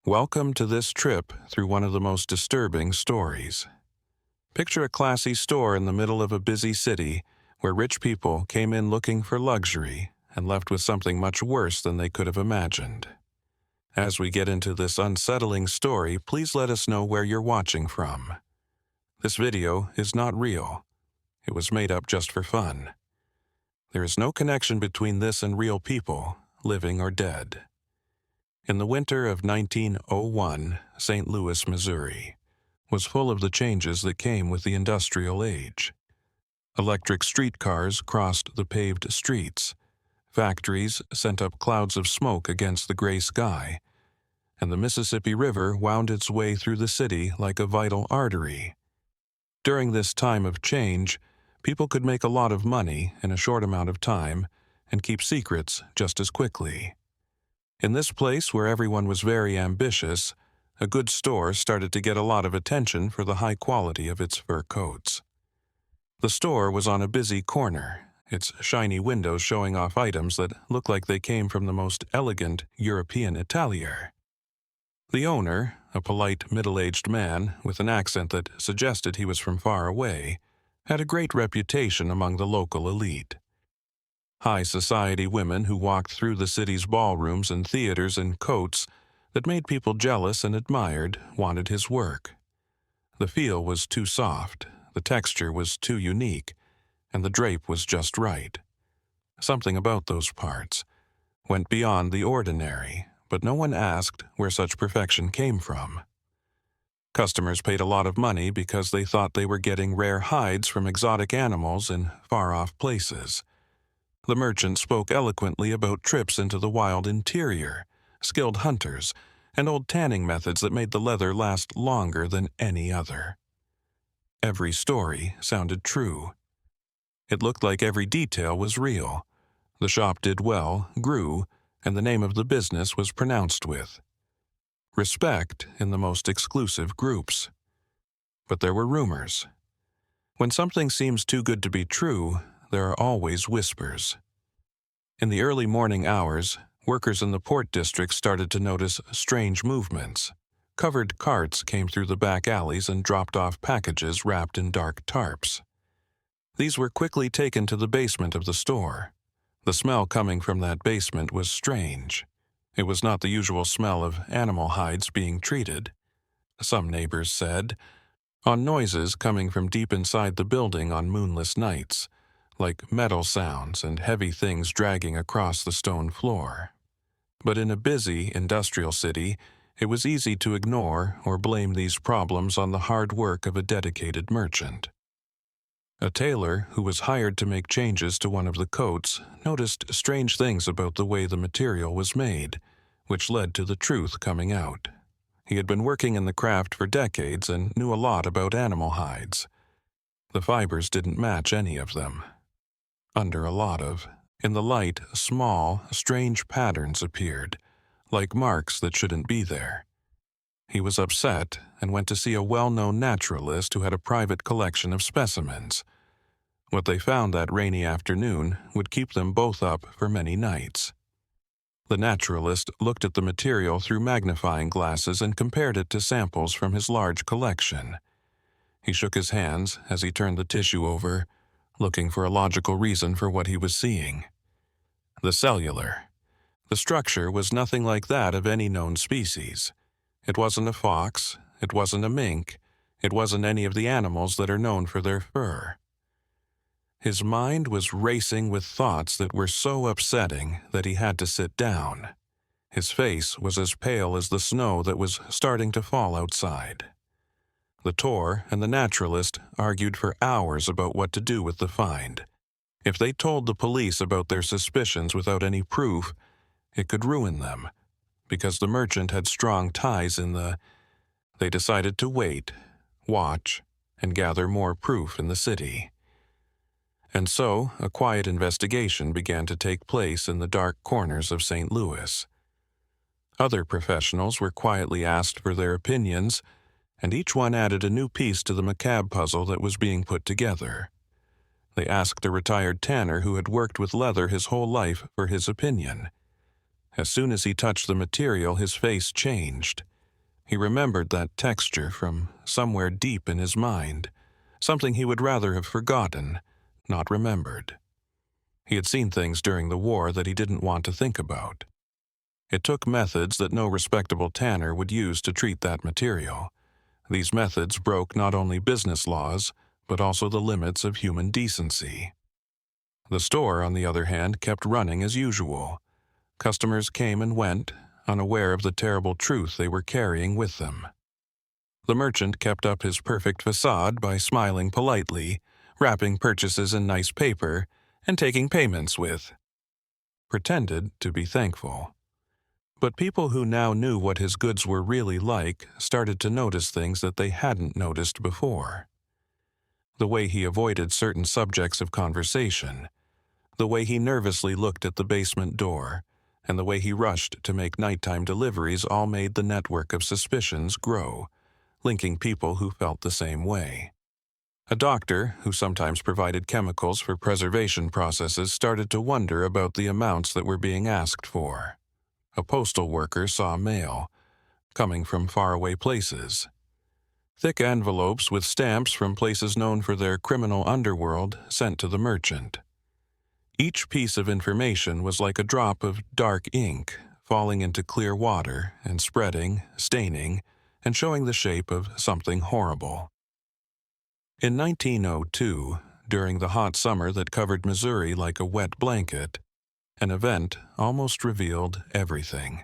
Welcome to this trip through one of the most disturbing stories. Picture a classy store in the middle of a busy city where rich people came in looking for luxury and left with something much worse than they could have imagined. As we get into this unsettling story, please let us know where you're watching from. This video is not real. It was made up just for fun. There is no connection between this and real people, living or dead. In the winter of 1901, St. Louis, Missouri, was full of the changes that came with the industrial age. Electric streetcars crossed the paved streets, factories sent up clouds of smoke against the gray sky, and the Mississippi River wound its way through the city like a vital artery. During this time of change, people could make a lot of money in a short amount of time and keep secrets just as quickly. In this place where everyone was very ambitious, a good store started to get a lot of attention for the high quality of its fur coats. The store was on a busy corner, its shiny windows showing off items that looked like they came from the most elegant European atelier. The owner, a polite middle-aged man with an accent that suggested he was from far away, had a great reputation among the local elite. High society women who walked through the city's ballrooms and theaters in coats that made people jealous and admired wanted his work. The feel was too soft, the texture was too unique, and the drape was just right. Something about those parts went beyond the ordinary, but no one asked where such perfection came from. Customers paid a lot of money because they thought they were getting rare hides from exotic animals in far-off places. The merchant spoke eloquently about trips into the wild interior, skilled hunters, and old tanning methods that made the leather last longer than any other. Every story sounded true. It looked like every detail was real. The shop did well, grew, and the name of the business was pronounced with respect in the most exclusive groups. But there were rumors. When something seems too good to be true, there are always whispers. In the early morning hours, workers in the port district started to notice strange movements. Covered carts came through the back alleys and dropped off packages wrapped in dark tarps. These were quickly taken to the basement of the store. The smell coming from that basement was strange. It was not the usual smell of animal hides being treated, some neighbors said, on noises coming from deep inside the building on moonless nights, like metal sounds and heavy things dragging across the stone floor. But in a busy industrial city, it was easy to ignore or blame these problems on the hard work of a dedicated merchant. A tailor who was hired to make changes to one of the coats noticed strange things about the way the material was made, which led to the truth coming out. He had been working in the craft for decades and knew a lot about animal hides. The fibers didn't match any of them. Under a lot of, in the light, small, strange patterns appeared, like marks that shouldn't be there. He was upset and went to see a well-known naturalist who had a private collection of specimens. What they found that rainy afternoon would keep them both up for many nights. The naturalist looked at the material through magnifying glasses and compared it to samples from his large collection. He shook his hands as he turned the tissue over, looking for a logical reason for what he was seeing. The cellular. The structure was nothing like that of any known species. It wasn't a fox, it wasn't a mink, it wasn't any of the animals that are known for their fur. His mind was racing with thoughts that were so upsetting that he had to sit down. His face was as pale as the snow that was starting to fall outside. The Tor and the naturalist argued for hours about what to do with the find. If they told the police about their suspicions without any proof, it could ruin them. Because the merchant had strong ties in they decided to wait, watch, and gather more proof in the city. And so, a quiet investigation began to take place in the dark corners of St. Louis. Other professionals were quietly asked for their opinions, and each one added a new piece to the macabre puzzle that was being put together. They asked a retired tanner who had worked with leather his whole life for his opinion. As soon as he touched the material, his face changed. He remembered that texture from somewhere deep in his mind, something he would rather have forgotten, not remembered. He had seen things during the war that he didn't want to think about. It took methods that no respectable tanner would use to treat that material. These methods broke not only business laws, but also the limits of human decency. The store, on the other hand, kept running as usual. Customers came and went, unaware of the terrible truth they were carrying with them. The merchant kept up his perfect facade by smiling politely, wrapping purchases in nice paper, and taking payments with pretended to be thankful. But people who now knew what his goods were really like started to notice things that they hadn't noticed before. The way he avoided certain subjects of conversation, the way he nervously looked at the basement door, and the way he rushed to make nighttime deliveries all made the network of suspicions grow, linking people who felt the same way. A doctor, who sometimes provided chemicals for preservation processes, started to wonder about the amounts that were being asked for. A postal worker saw mail, coming from faraway places. Thick envelopes with stamps from places known for their criminal underworld sent to the merchant. Each piece of information was like a drop of dark ink falling into clear water and spreading, staining, and showing the shape of something horrible. In 1902, during the hot summer that covered Missouri like a wet blanket, an event almost revealed everything.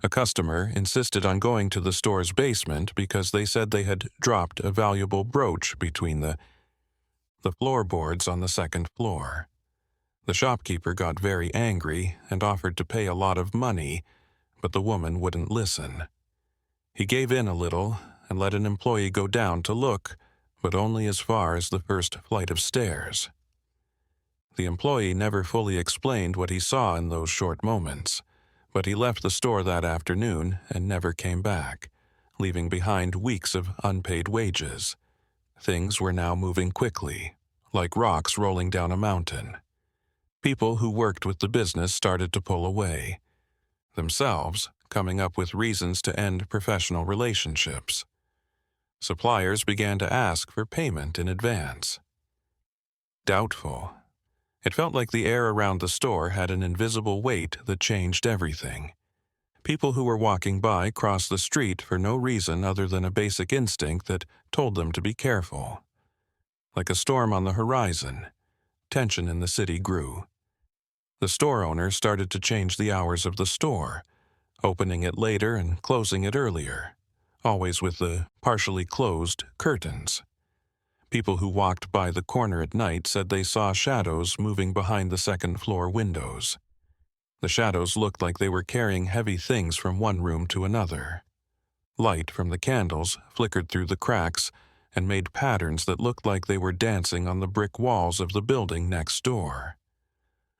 A customer insisted on going to the store's basement because they said they had dropped a valuable brooch between the floorboards on the second floor. The shopkeeper got very angry and offered to pay a lot of money, but the woman wouldn't listen. He gave in a little and let an employee go down to look, but only as far as the first flight of stairs. The employee never fully explained what he saw in those short moments, but he left the store that afternoon and never came back, leaving behind weeks of unpaid wages. Things were now moving quickly, like rocks rolling down a mountain. People who worked with the business started to pull away, themselves coming up with reasons to end professional relationships. Suppliers began to ask for payment in advance. Doubtful. It felt like the air around the store had an invisible weight that changed everything. People who were walking by crossed the street for no reason other than a basic instinct that told them to be careful. Like a storm on the horizon, tension in the city grew. The store owner started to change the hours of the store, opening it later and closing it earlier, always with the partially closed curtains. People who walked by the corner at night said they saw shadows moving behind the second-floor windows. The shadows looked like they were carrying heavy things from one room to another. Light from the candles flickered through the cracks and made patterns that looked like they were dancing on the brick walls of the building next door.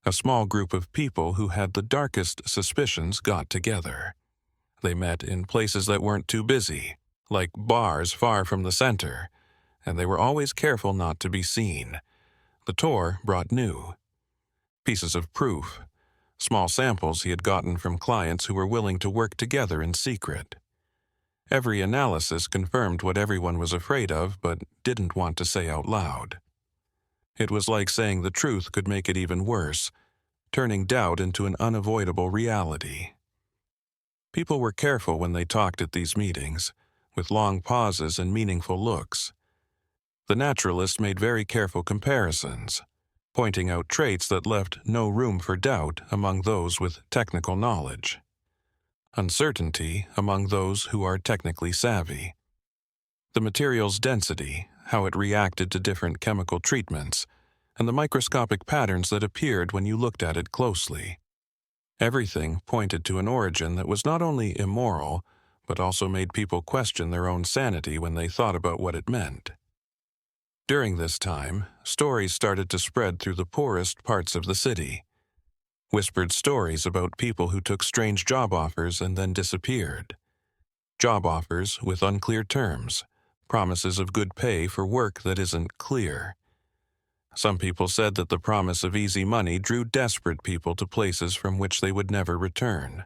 A small group of people who had the darkest suspicions got together. They met in places that weren't too busy, like bars far from the center, and they were always careful not to be seen. The tour brought new pieces of proof, small samples he had gotten from clients who were willing to work together in secret. Every analysis confirmed what everyone was afraid of but didn't want to say out loud. It was like saying the truth could make it even worse, turning doubt into an unavoidable reality. People were careful when they talked at these meetings, with long pauses and meaningful looks. The naturalist made very careful comparisons, pointing out traits that left no room for doubt among those with technical knowledge. Uncertainty among those who are technically savvy. The material's density, how it reacted to different chemical treatments, and the microscopic patterns that appeared when you looked at it closely. Everything pointed to an origin that was not only immoral, but also made people question their own sanity when they thought about what it meant. During this time, stories started to spread through the poorest parts of the city. Whispered stories about people who took strange job offers and then disappeared. Job offers with unclear terms, promises of good pay for work that isn't clear. Some people said that the promise of easy money drew desperate people to places from which they would never return.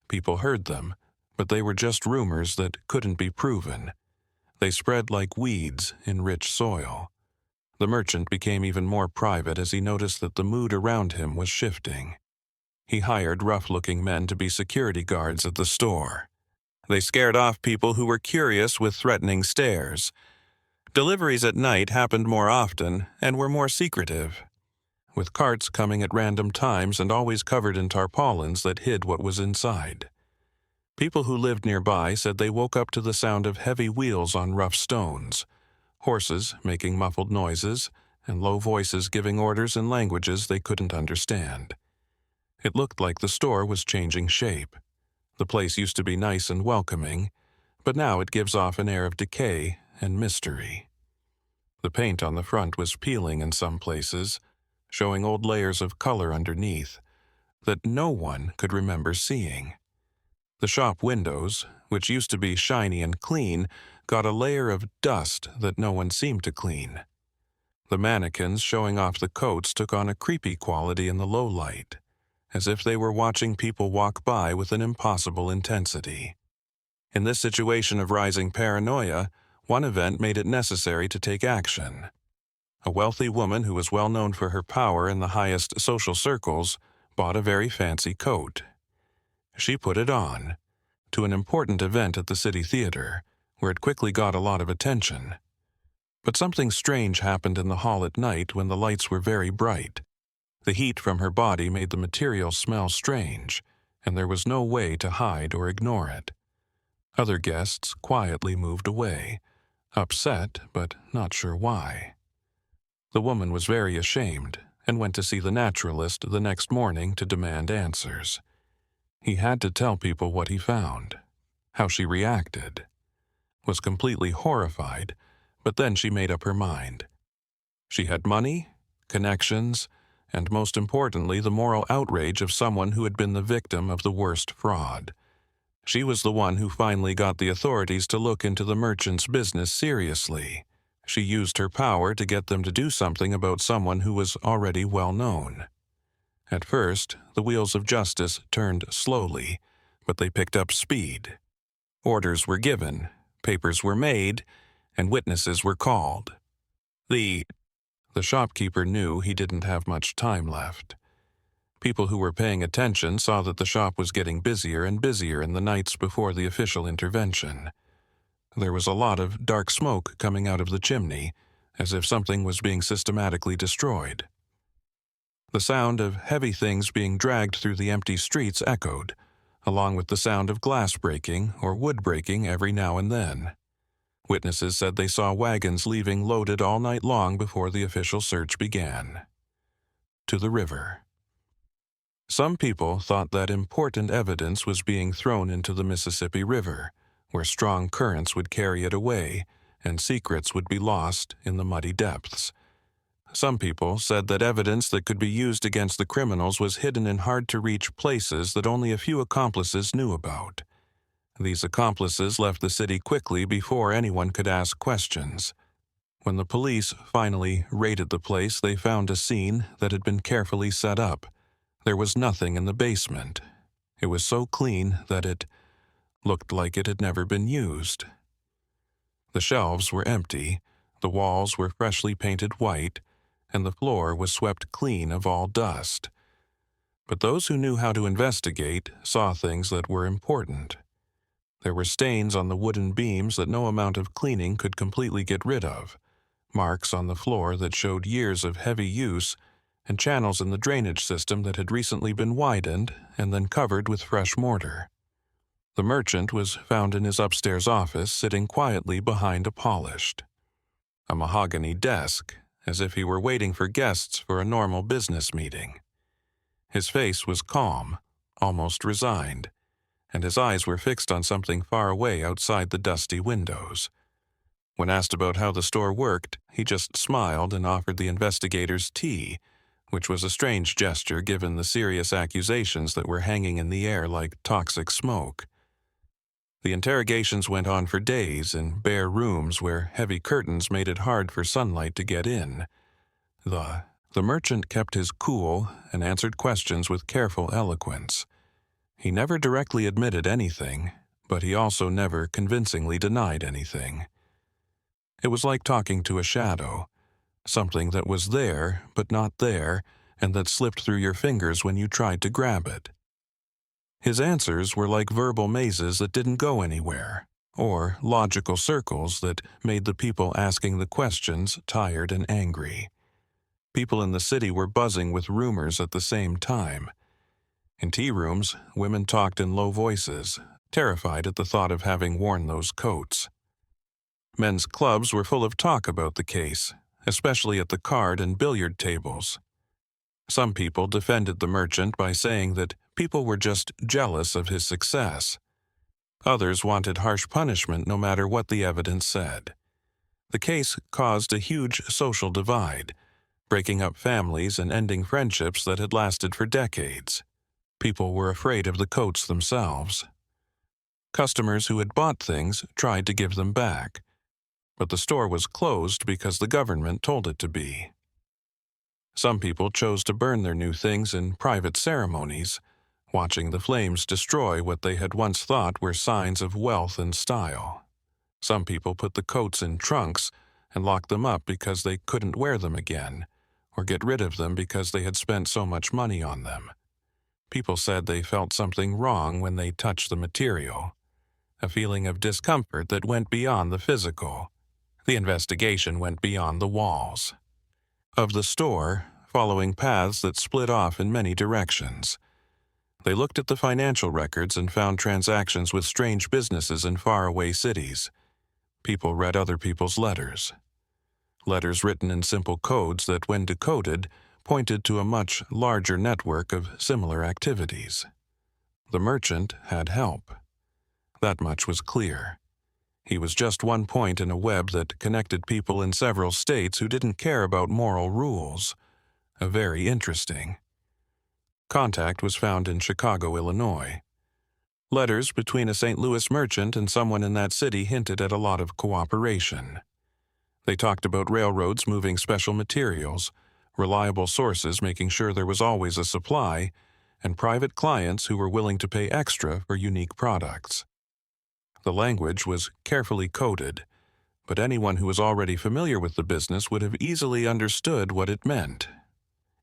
People heard them, but they were just rumors that couldn't be proven. They spread like weeds in rich soil. The merchant became even more private as he noticed that the mood around him was shifting. He hired rough-looking men to be security guards at the store. They scared off people who were curious with threatening stares. Deliveries at night happened more often and were more secretive, with carts coming at random times and always covered in tarpaulins that hid what was inside. People who lived nearby said they woke up to the sound of heavy wheels on rough stones, horses making muffled noises, and low voices giving orders in languages they couldn't understand. It looked like the store was changing shape. The place used to be nice and welcoming, but now it gives off an air of decay and mystery. The paint on the front was peeling in some places, showing old layers of color underneath that no one could remember seeing. The shop windows, which used to be shiny and clean, got a layer of dust that no one seemed to clean. The mannequins showing off the coats took on a creepy quality in the low light, as if they were watching people walk by with an impossible intensity. In this situation of rising paranoia, one event made it necessary to take action. A wealthy woman who was well known for her power in the highest social circles bought a very fancy coat. She put it on to an important event at the city theater, where it quickly got a lot of attention. But something strange happened in the hall at night when the lights were very bright. The heat from her body made the material smell strange, and there was no way to hide or ignore it. Other guests quietly moved away, upset but not sure why. The woman was very ashamed and went to see the naturalist the next morning to demand answers. He had to tell people what he found, how she reacted. Was completely horrified, but then she made up her mind. She had money, connections, and most importantly the moral outrage of someone who had been the victim of the worst fraud. She was the one who finally got the authorities to look into the merchant's business seriously. She used her power to get them to do something about someone who was already well known. At first, the wheels of justice turned slowly, but they picked up speed. Orders were given, papers were made, and witnesses were called. The shopkeeper knew he didn't have much time left. People who were paying attention saw that the shop was getting busier and busier in the nights before the official intervention. There was a lot of dark smoke coming out of the chimney, as if something was being systematically destroyed. The sound of heavy things being dragged through the empty streets echoed, along with the sound of glass breaking or wood breaking every now and then. Witnesses said they saw wagons leaving loaded all night long before the official search began. To the river. Some people thought that important evidence was being thrown into the Mississippi River, where strong currents would carry it away and secrets would be lost in the muddy depths. Some people said that evidence that could be used against the criminals was hidden in hard-to-reach places that only a few accomplices knew about. These accomplices left the city quickly before anyone could ask questions. When the police finally raided the place, they found a scene that had been carefully set up. There was nothing in the basement. It was so clean that it looked like it had never been used. The shelves were empty, the walls were freshly painted white, and the floor was swept clean of all dust. But those who knew how to investigate saw things that were important. There were stains on the wooden beams that no amount of cleaning could completely get rid of, marks on the floor that showed years of heavy use, and channels in the drainage system that had recently been widened and then covered with fresh mortar. The merchant was found in his upstairs office sitting quietly behind a polished, mahogany desk, as if he were waiting for guests for a normal business meeting. His face was calm, almost resigned, and his eyes were fixed on something far away outside the dusty windows. When asked about how the store worked, he just smiled and offered the investigators tea, which was a strange gesture given the serious accusations that were hanging in the air like toxic smoke. The interrogations went on for days in bare rooms where heavy curtains made it hard for sunlight to get in. The merchant kept his cool and answered questions with careful eloquence. He never directly admitted anything, but he also never convincingly denied anything. It was like talking to a shadow, something that was there but not there, and that slipped through your fingers when you tried to grab it. His answers were like verbal mazes that didn't go anywhere, or logical circles that made the people asking the questions tired and angry. People in the city were buzzing with rumors at the same time. In tea rooms, women talked in low voices, terrified at the thought of having worn those coats. Men's clubs were full of talk about the case, especially at the card and billiard tables. Some people defended the merchant by saying that people were just jealous of his success. Others wanted harsh punishment no matter what the evidence said. The case caused a huge social divide, breaking up families and ending friendships that had lasted for decades. People were afraid of the coats themselves. Customers who had bought things tried to give them back, but the store was closed because the government told it to be. Some people chose to burn their new things in private ceremonies, watching the flames destroy what they had once thought were signs of wealth and style. Some people put the coats in trunks and locked them up because they couldn't wear them again, or get rid of them because they had spent so much money on them. People said they felt something wrong when they touched the material, a feeling of discomfort that went beyond the physical. The investigation went beyond the walls of the store, following paths that split off in many directions. They looked at the financial records and found transactions with strange businesses in faraway cities. People read other people's letters. Letters written in simple codes that, when decoded, pointed to a much larger network of similar activities. The merchant had help. That much was clear. He was just one point in a web that connected people in several states who didn't care about moral rules. Very interesting. Contact was found in Chicago, Illinois. Letters between a St. Louis merchant and someone in that city hinted at a lot of cooperation. They talked about railroads moving special materials, reliable sources making sure there was always a supply, and private clients who were willing to pay extra for unique products. The language was carefully coded, but anyone who was already familiar with the business would have easily understood what it meant.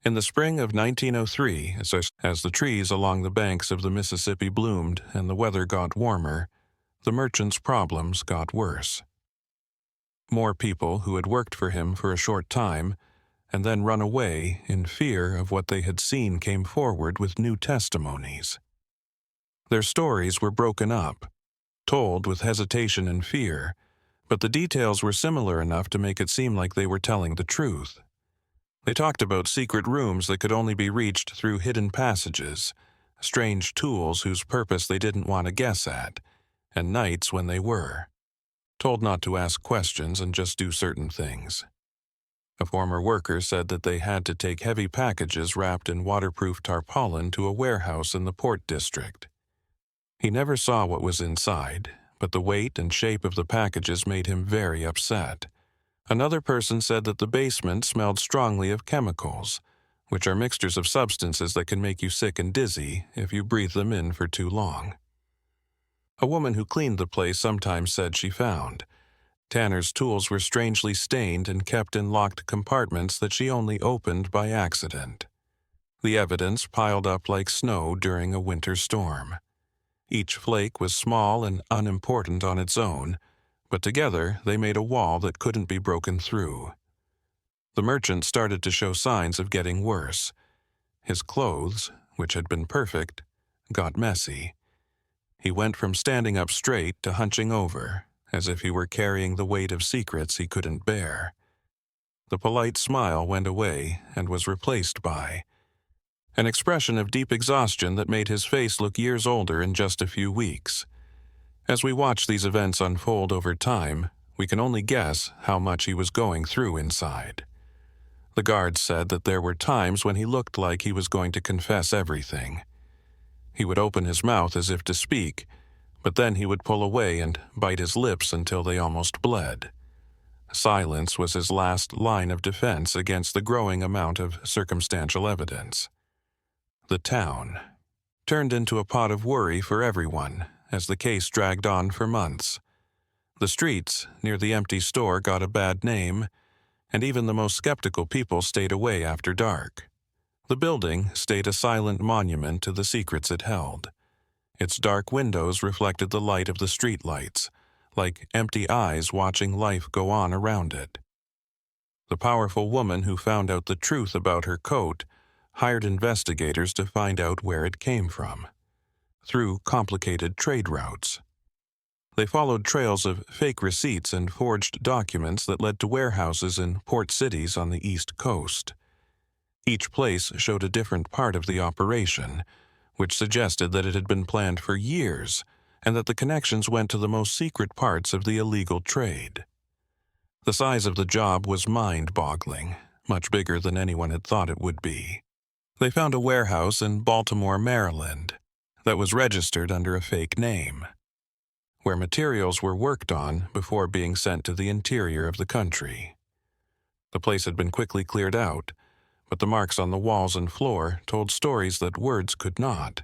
In the spring of 1903, as the trees along the banks of the Mississippi bloomed and the weather got warmer, the merchant's problems got worse. More people who had worked for him for a short time and then run away in fear of what they had seen came forward with new testimonies. Their stories were broken up, told with hesitation and fear, but the details were similar enough to make it seem like they were telling the truth. They talked about secret rooms that could only be reached through hidden passages, strange tools whose purpose they didn't want to guess at, and nights when they were told not to ask questions and just do certain things. A former worker said that they had to take heavy packages wrapped in waterproof tarpaulin to a warehouse in the Port District. He never saw what was inside, but the weight and shape of the packages made him very upset. Another person said that the basement smelled strongly of chemicals, which are mixtures of substances that can make you sick and dizzy if you breathe them in for too long. A woman who cleaned the place sometimes said she found Tanner's tools were strangely stained and kept in locked compartments that she only opened by accident. The evidence piled up like snow during a winter storm. Each flake was small and unimportant on its own, but together they made a wall that couldn't be broken through. The merchant started to show signs of getting worse. His clothes, which had been perfect, got messy. He went from standing up straight to hunching over, as if he were carrying the weight of secrets he couldn't bear. The polite smile went away and was replaced by an expression of deep exhaustion that made his face look years older in just a few weeks. As we watch these events unfold over time, we can only guess how much he was going through inside. The guards said that there were times when he looked like he was going to confess everything. He would open his mouth as if to speak, but then he would pull away and bite his lips until they almost bled. Silence was his last line of defense against the growing amount of circumstantial evidence. The town turned into a pot of worry for everyone, as the case dragged on for months. The streets near the empty store got a bad name, and even the most skeptical people stayed away after dark. The building stayed a silent monument to the secrets it held. Its dark windows reflected the light of the streetlights, like empty eyes watching life go on around it. The powerful woman who found out the truth about her coat hired investigators to find out where it came from, through complicated trade routes. They followed trails of fake receipts and forged documents that led to warehouses in port cities on the East Coast. Each place showed a different part of the operation, which suggested that it had been planned for years and that the connections went to the most secret parts of the illegal trade. The size of the job was mind-boggling, much bigger than anyone had thought it would be. They found a warehouse in Baltimore, Maryland, that was registered under a fake name, where materials were worked on before being sent to the interior of the country. The place had been quickly cleared out, but the marks on the walls and floor told stories that words could not.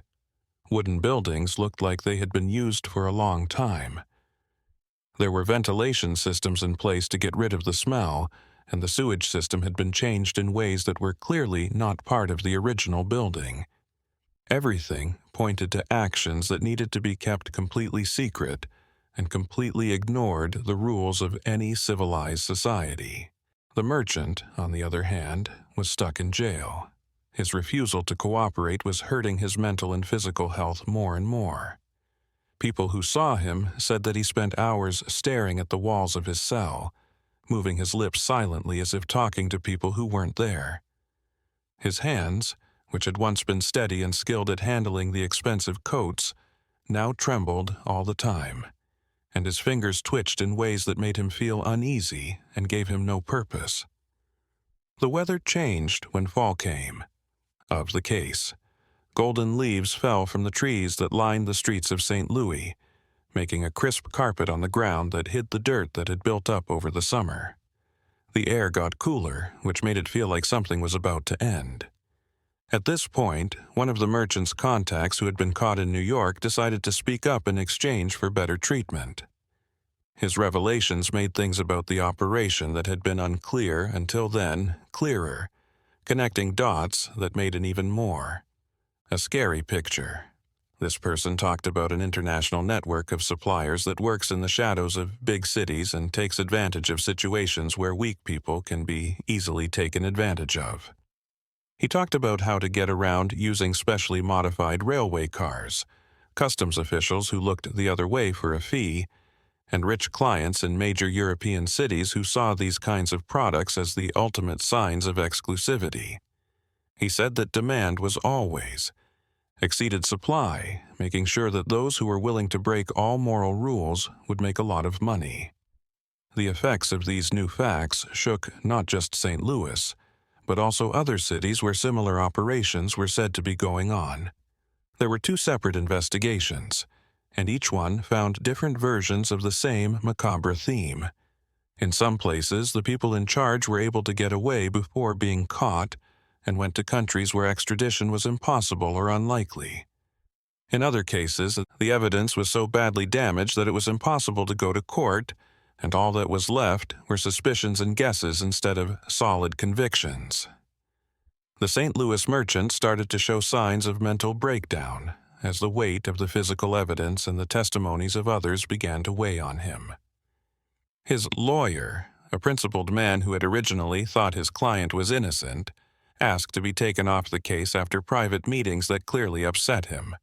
Wooden buildings looked like they had been used for a long time. There were ventilation systems in place to get rid of the smell, and the sewage system had been changed in ways that were clearly not part of the original building. Everything pointed to actions that needed to be kept completely secret and completely ignored the rules of any civilized society. The merchant, on the other hand, was stuck in jail. His refusal to cooperate was hurting his mental and physical health more and more. People who saw him said that he spent hours staring at the walls of his cell, moving his lips silently as if talking to people who weren't there. His hands, which had once been steady and skilled at handling the expensive coats, now trembled all the time, and his fingers twitched in ways that made him feel uneasy and gave him no purpose. The weather changed when fall came. Of the case, golden leaves fell from the trees that lined the streets of St. Louis, making a crisp carpet on the ground that hid the dirt that had built up over the summer. The air got cooler, which made it feel like something was about to end. At this point, one of the merchant's contacts who had been caught in New York decided to speak up in exchange for better treatment. His revelations made things about the operation that had been unclear until then clearer, connecting dots that made it even more. A scary picture. This person talked about an international network of suppliers that works in the shadows of big cities and takes advantage of situations where weak people can be easily taken advantage of. He talked about how to get around using specially modified railway cars, customs officials who looked the other way for a fee, and rich clients in major European cities who saw these kinds of products as the ultimate signs of exclusivity. He said that demand was always exceeded supply, making sure that those who were willing to break all moral rules would make a lot of money. The effects of these new facts shook not just St. Louis, but also other cities where similar operations were said to be going on. There were 2 separate investigations, and each one found different versions of the same macabre theme. In some places, the people in charge were able to get away before being caught and went to countries where extradition was impossible or unlikely. In other cases, the evidence was so badly damaged that it was impossible to go to court, and all that was left were suspicions and guesses instead of solid convictions. The St. Louis merchant started to show signs of mental breakdown as the weight of the physical evidence and the testimonies of others began to weigh on him. His lawyer, a principled man who had originally thought his client was innocent, asked to be taken off the case after private meetings that clearly upset him.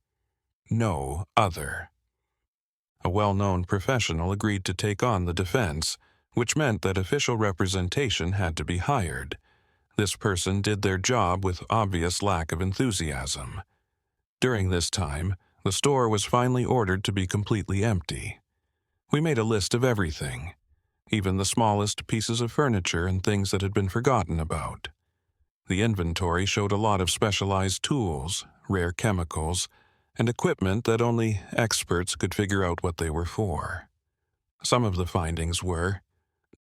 No other. A well-known professional agreed to take on the defense, which meant that official representation had to be hired. This person did their job with obvious lack of enthusiasm. During this time, the store was finally ordered to be completely empty. We made a list of everything, even the smallest pieces of furniture and things that had been forgotten about. The inventory showed a lot of specialized tools, rare chemicals, and equipment that only experts could figure out what they were for. Some of the findings were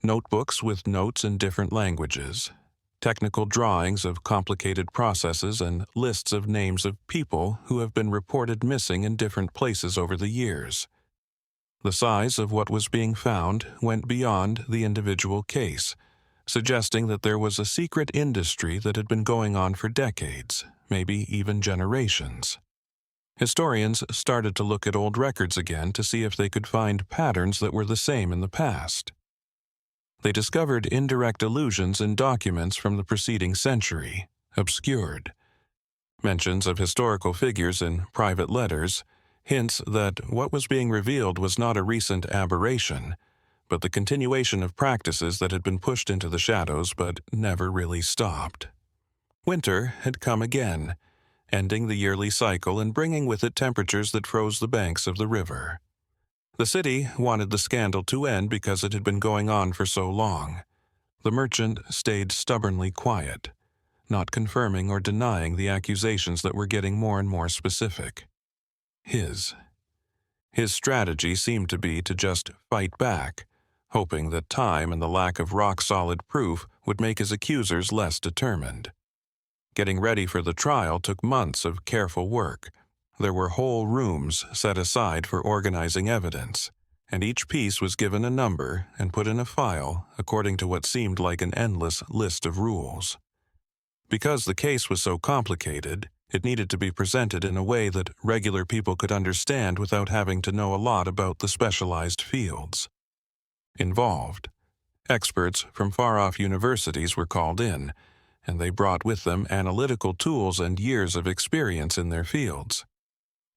notebooks with notes in different languages, technical drawings of complicated processes, and lists of names of people who have been reported missing in different places over the years. The size of what was being found went beyond the individual case, suggesting that there was a secret industry that had been going on for decades, maybe even generations. Historians started to look at old records again to see if they could find patterns that were the same in the past. They discovered indirect allusions in documents from the preceding century, obscured. Mentions of historical figures in private letters, hints that what was being revealed was not a recent aberration, but the continuation of practices that had been pushed into the shadows but never really stopped. Winter had come again, ending the yearly cycle and bringing with it temperatures that froze the banks of the river. The city wanted the scandal to end because it had been going on for so long. The merchant stayed stubbornly quiet, not confirming or denying the accusations that were getting more and more specific. His strategy seemed to be to just fight back, hoping that time and the lack of rock-solid proof would make his accusers less determined. Getting ready for the trial took months of careful work. There were whole rooms set aside for organizing evidence, and each piece was given a number and put in a file according to what seemed like an endless list of rules. Because the case was so complicated, it needed to be presented in a way that regular people could understand without having to know a lot about the specialized fields involved. Experts from far-off universities were called in, and they brought with them analytical tools and years of experience in their fields.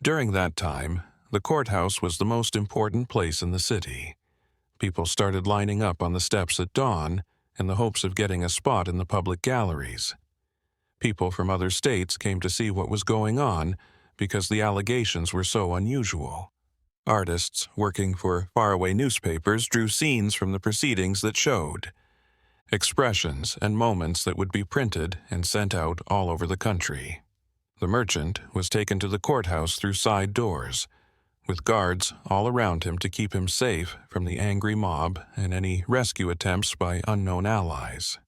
During that time, the courthouse was the most important place in the city. People started lining up on the steps at dawn in the hopes of getting a spot in the public galleries. People from other states came to see what was going on because the allegations were so unusual. Artists working for faraway newspapers drew scenes from the proceedings that showed expressions and moments that would be printed and sent out all over the country. The merchant was taken to the courthouse through side doors, with guards all around him to keep him safe from the angry mob and any rescue attempts by unknown allies.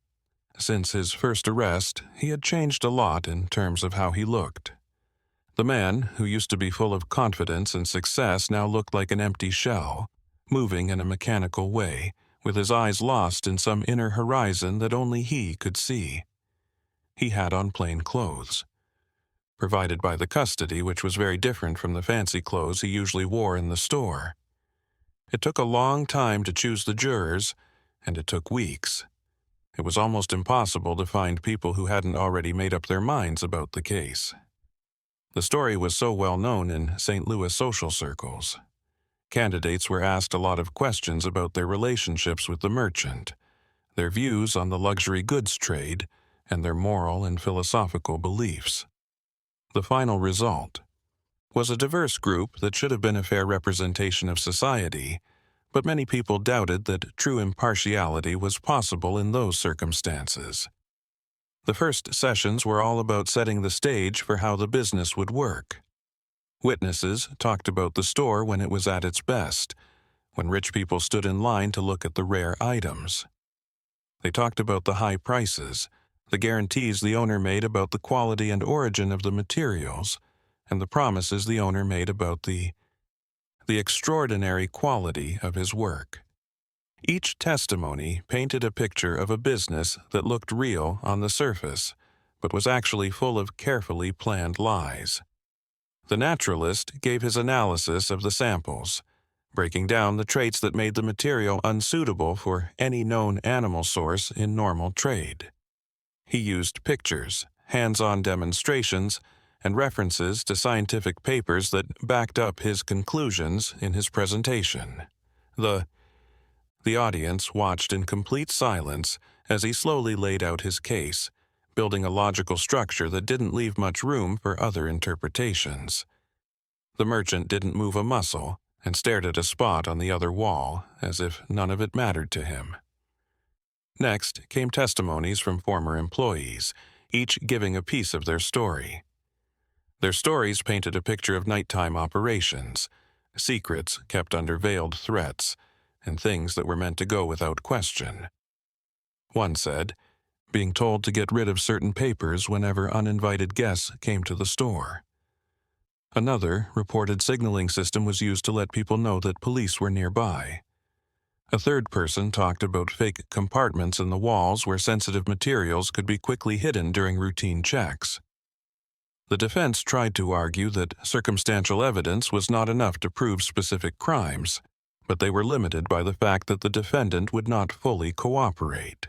Since his first arrest, he had changed a lot in terms of how he looked. The man, who used to be full of confidence and success, now looked like an empty shell, moving in a mechanical way, with his eyes lost in some inner horizon that only he could see. He had on plain clothes, provided by the custody, which was very different from the fancy clothes he usually wore in the store. It took a long time to choose the jurors, and it took weeks. It was almost impossible to find people who hadn't already made up their minds about the case. The story was so well known in St. Louis social circles. Candidates were asked a lot of questions about their relationships with the merchant, their views on the luxury goods trade, and their moral and philosophical beliefs. The final result was a diverse group that should have been a fair representation of society, but many people doubted that true impartiality was possible in those circumstances. The first sessions were all about setting the stage for how the business would work. Witnesses talked about the store when it was at its best, when rich people stood in line to look at the rare items. They talked about the high prices, the guarantees the owner made about the quality and origin of the materials, and the promises the owner made about the extraordinary quality of his work. Each testimony painted a picture of a business that looked real on the surface, but was actually full of carefully planned lies. The naturalist gave his analysis of the samples, breaking down the traits that made the material unsuitable for any known animal source in normal trade. He used pictures, hands-on demonstrations, and references to scientific papers that backed up his conclusions in his presentation. The audience watched in complete silence as he slowly laid out his case, building a logical structure that didn't leave much room for other interpretations. The merchant didn't move a muscle and stared at a spot on the other wall as if none of it mattered to him. Next came testimonies from former employees, each giving a piece of their story. Their stories painted a picture of nighttime operations, secrets kept under veiled threats, and things that were meant to go without question. One said, being told to get rid of certain papers whenever uninvited guests came to the store. Another reported signaling system was used to let people know that police were nearby. A third person talked about fake compartments in the walls where sensitive materials could be quickly hidden during routine checks. The defense tried to argue that circumstantial evidence was not enough to prove specific crimes, but they were limited by the fact that the defendant would not fully cooperate.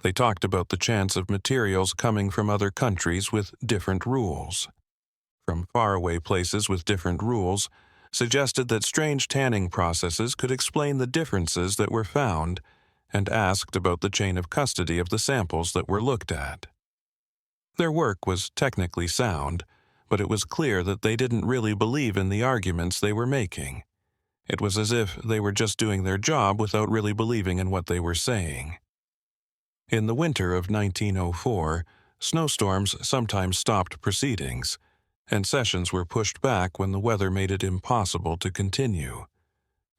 They talked about the chance of materials coming from other countries with different rules. From faraway places with different rules, suggested that strange tanning processes could explain the differences that were found, and asked about the chain of custody of the samples that were looked at. Their work was technically sound, but it was clear that they didn't really believe in the arguments they were making. It was as if they were just doing their job without really believing in what they were saying. In the winter of 1904, snowstorms sometimes stopped proceedings, and sessions were pushed back when the weather made it impossible to continue,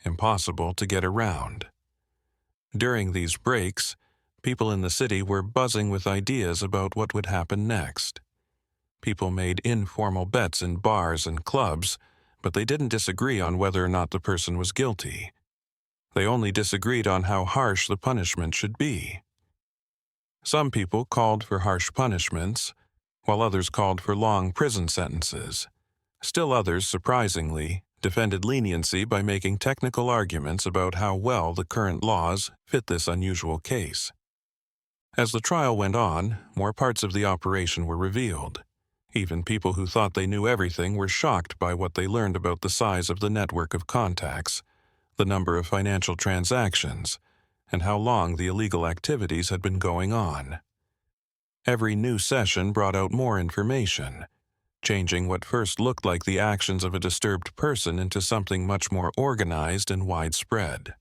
impossible to get around. During these breaks, people in the city were buzzing with ideas about what would happen next. People made informal bets in bars and clubs, but they didn't disagree on whether or not the person was guilty. They only disagreed on how harsh the punishment should be. Some people called for harsh punishments, while others called for long prison sentences. Still others, surprisingly, defended leniency by making technical arguments about how well the current laws fit this unusual case. As the trial went on, more parts of the operation were revealed. Even people who thought they knew everything were shocked by what they learned about the size of the network of contacts, the number of financial transactions, and how long the illegal activities had been going on. Every new session brought out more information, changing what first looked like the actions of a disturbed person into something much more organized and widespread.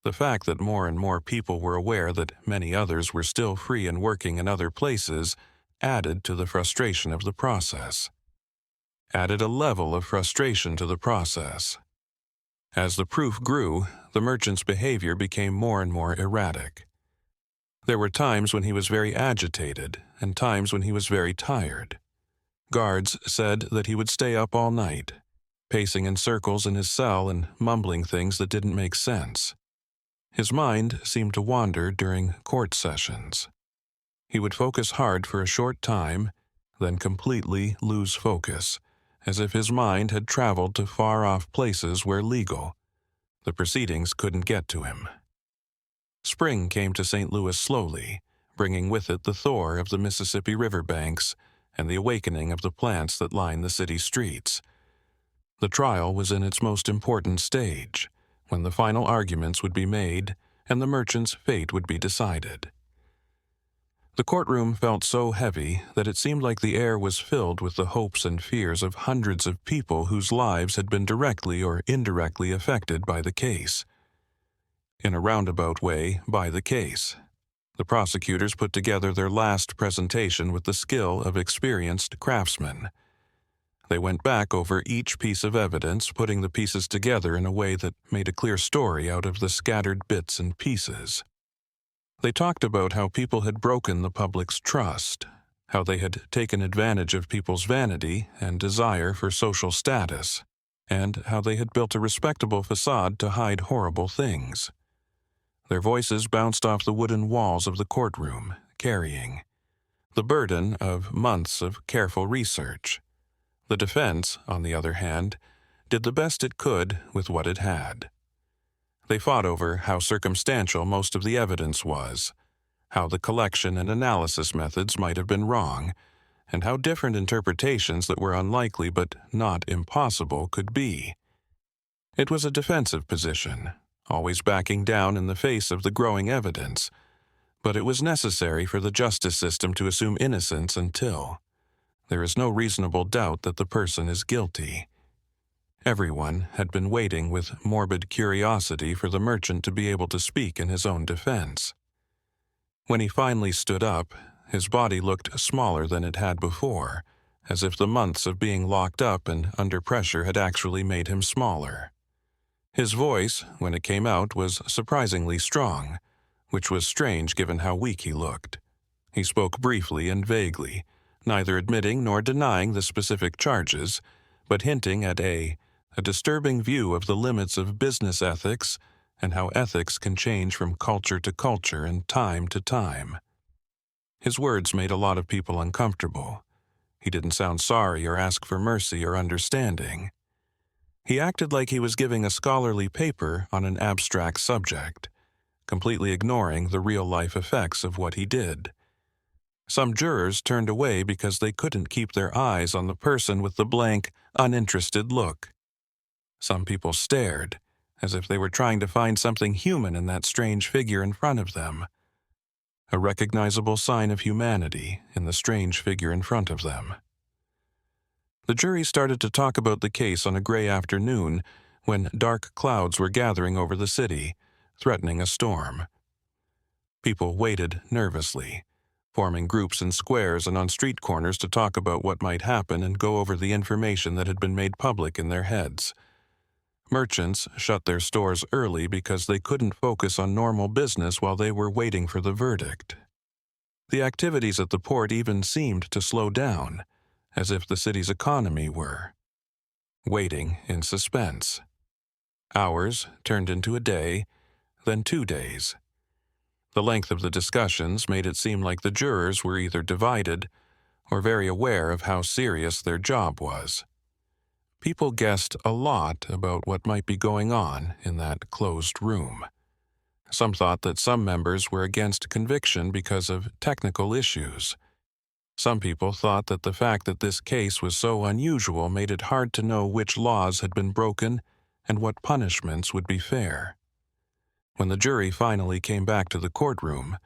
The fact that more and more people were aware that many others were still free and working in other places added to the frustration of the process. Added a level of frustration to the process. As the proof grew, the merchant's behavior became more and more erratic. There were times when he was very agitated and times when he was very tired. Guards said that he would stay up all night, pacing in circles in his cell and mumbling things that didn't make sense. His mind seemed to wander during court sessions. He would focus hard for a short time, then completely lose focus, as if his mind had traveled to far-off places where the proceedings couldn't get to him. Spring came to St. Louis slowly, bringing with it the thaw of the Mississippi River banks and the awakening of the plants that line the city streets. The trial was in its most important stage, when the final arguments would be made and the merchant's fate would be decided. The courtroom felt so heavy that it seemed like the air was filled with the hopes and fears of hundreds of people whose lives had been directly or indirectly affected by the case. In a roundabout way, by the case. The prosecutors put together their last presentation with the skill of experienced craftsmen. They went back over each piece of evidence, putting the pieces together in a way that made a clear story out of the scattered bits and pieces. They talked about how people had broken the public's trust, how they had taken advantage of people's vanity and desire for social status, and how they had built a respectable facade to hide horrible things. Their voices bounced off the wooden walls of the courtroom, carrying the burden of months of careful research. The defense, on the other hand, did the best it could with what it had. They fought over how circumstantial most of the evidence was, how the collection and analysis methods might have been wrong, and how different interpretations that were unlikely but not impossible could be. It was a defensive position, always backing down in the face of the growing evidence, but it was necessary for the justice system to assume innocence until there is no reasonable doubt that the person is guilty. Everyone had been waiting with morbid curiosity for the merchant to be able to speak in his own defense. When he finally stood up, his body looked smaller than it had before, as if the months of being locked up and under pressure had actually made him smaller. His voice, when it came out, was surprisingly strong, which was strange given how weak he looked, He spoke briefly and vaguely, neither admitting nor denying the specific charges, but hinting at a disturbing view of the limits of business ethics and how ethics can change from culture to culture and time to time. His words made a lot of people uncomfortable. He didn't sound sorry or ask for mercy or understanding. He acted like he was giving a scholarly paper on an abstract subject, completely ignoring the real-life effects of what he did. Some jurors turned away because they couldn't keep their eyes on the person with the blank, uninterested look. Some people stared, as if they were trying to find something human in that strange figure in front of them. A recognizable sign of humanity in the strange figure in front of them. The jury started to talk about the case on a gray afternoon when dark clouds were gathering over the city, threatening a storm. People waited nervously, forming groups in squares and on street corners to talk about what might happen and go over the information that had been made public in their heads. Merchants shut their stores early because they couldn't focus on normal business while they were waiting for the verdict. The activities at the port even seemed to slow down, as if the city's economy were waiting in suspense. Hours turned into a day, then 2 days. The length of the discussions made it seem like the jurors were either divided or very aware of how serious their job was. People guessed a lot about what might be going on in that closed room. Some thought that some members were against conviction because of technical issues. Some people thought that the fact that this case was so unusual made it hard to know which laws had been broken and what punishments would be fair. When the jury finally came back to the courtroom,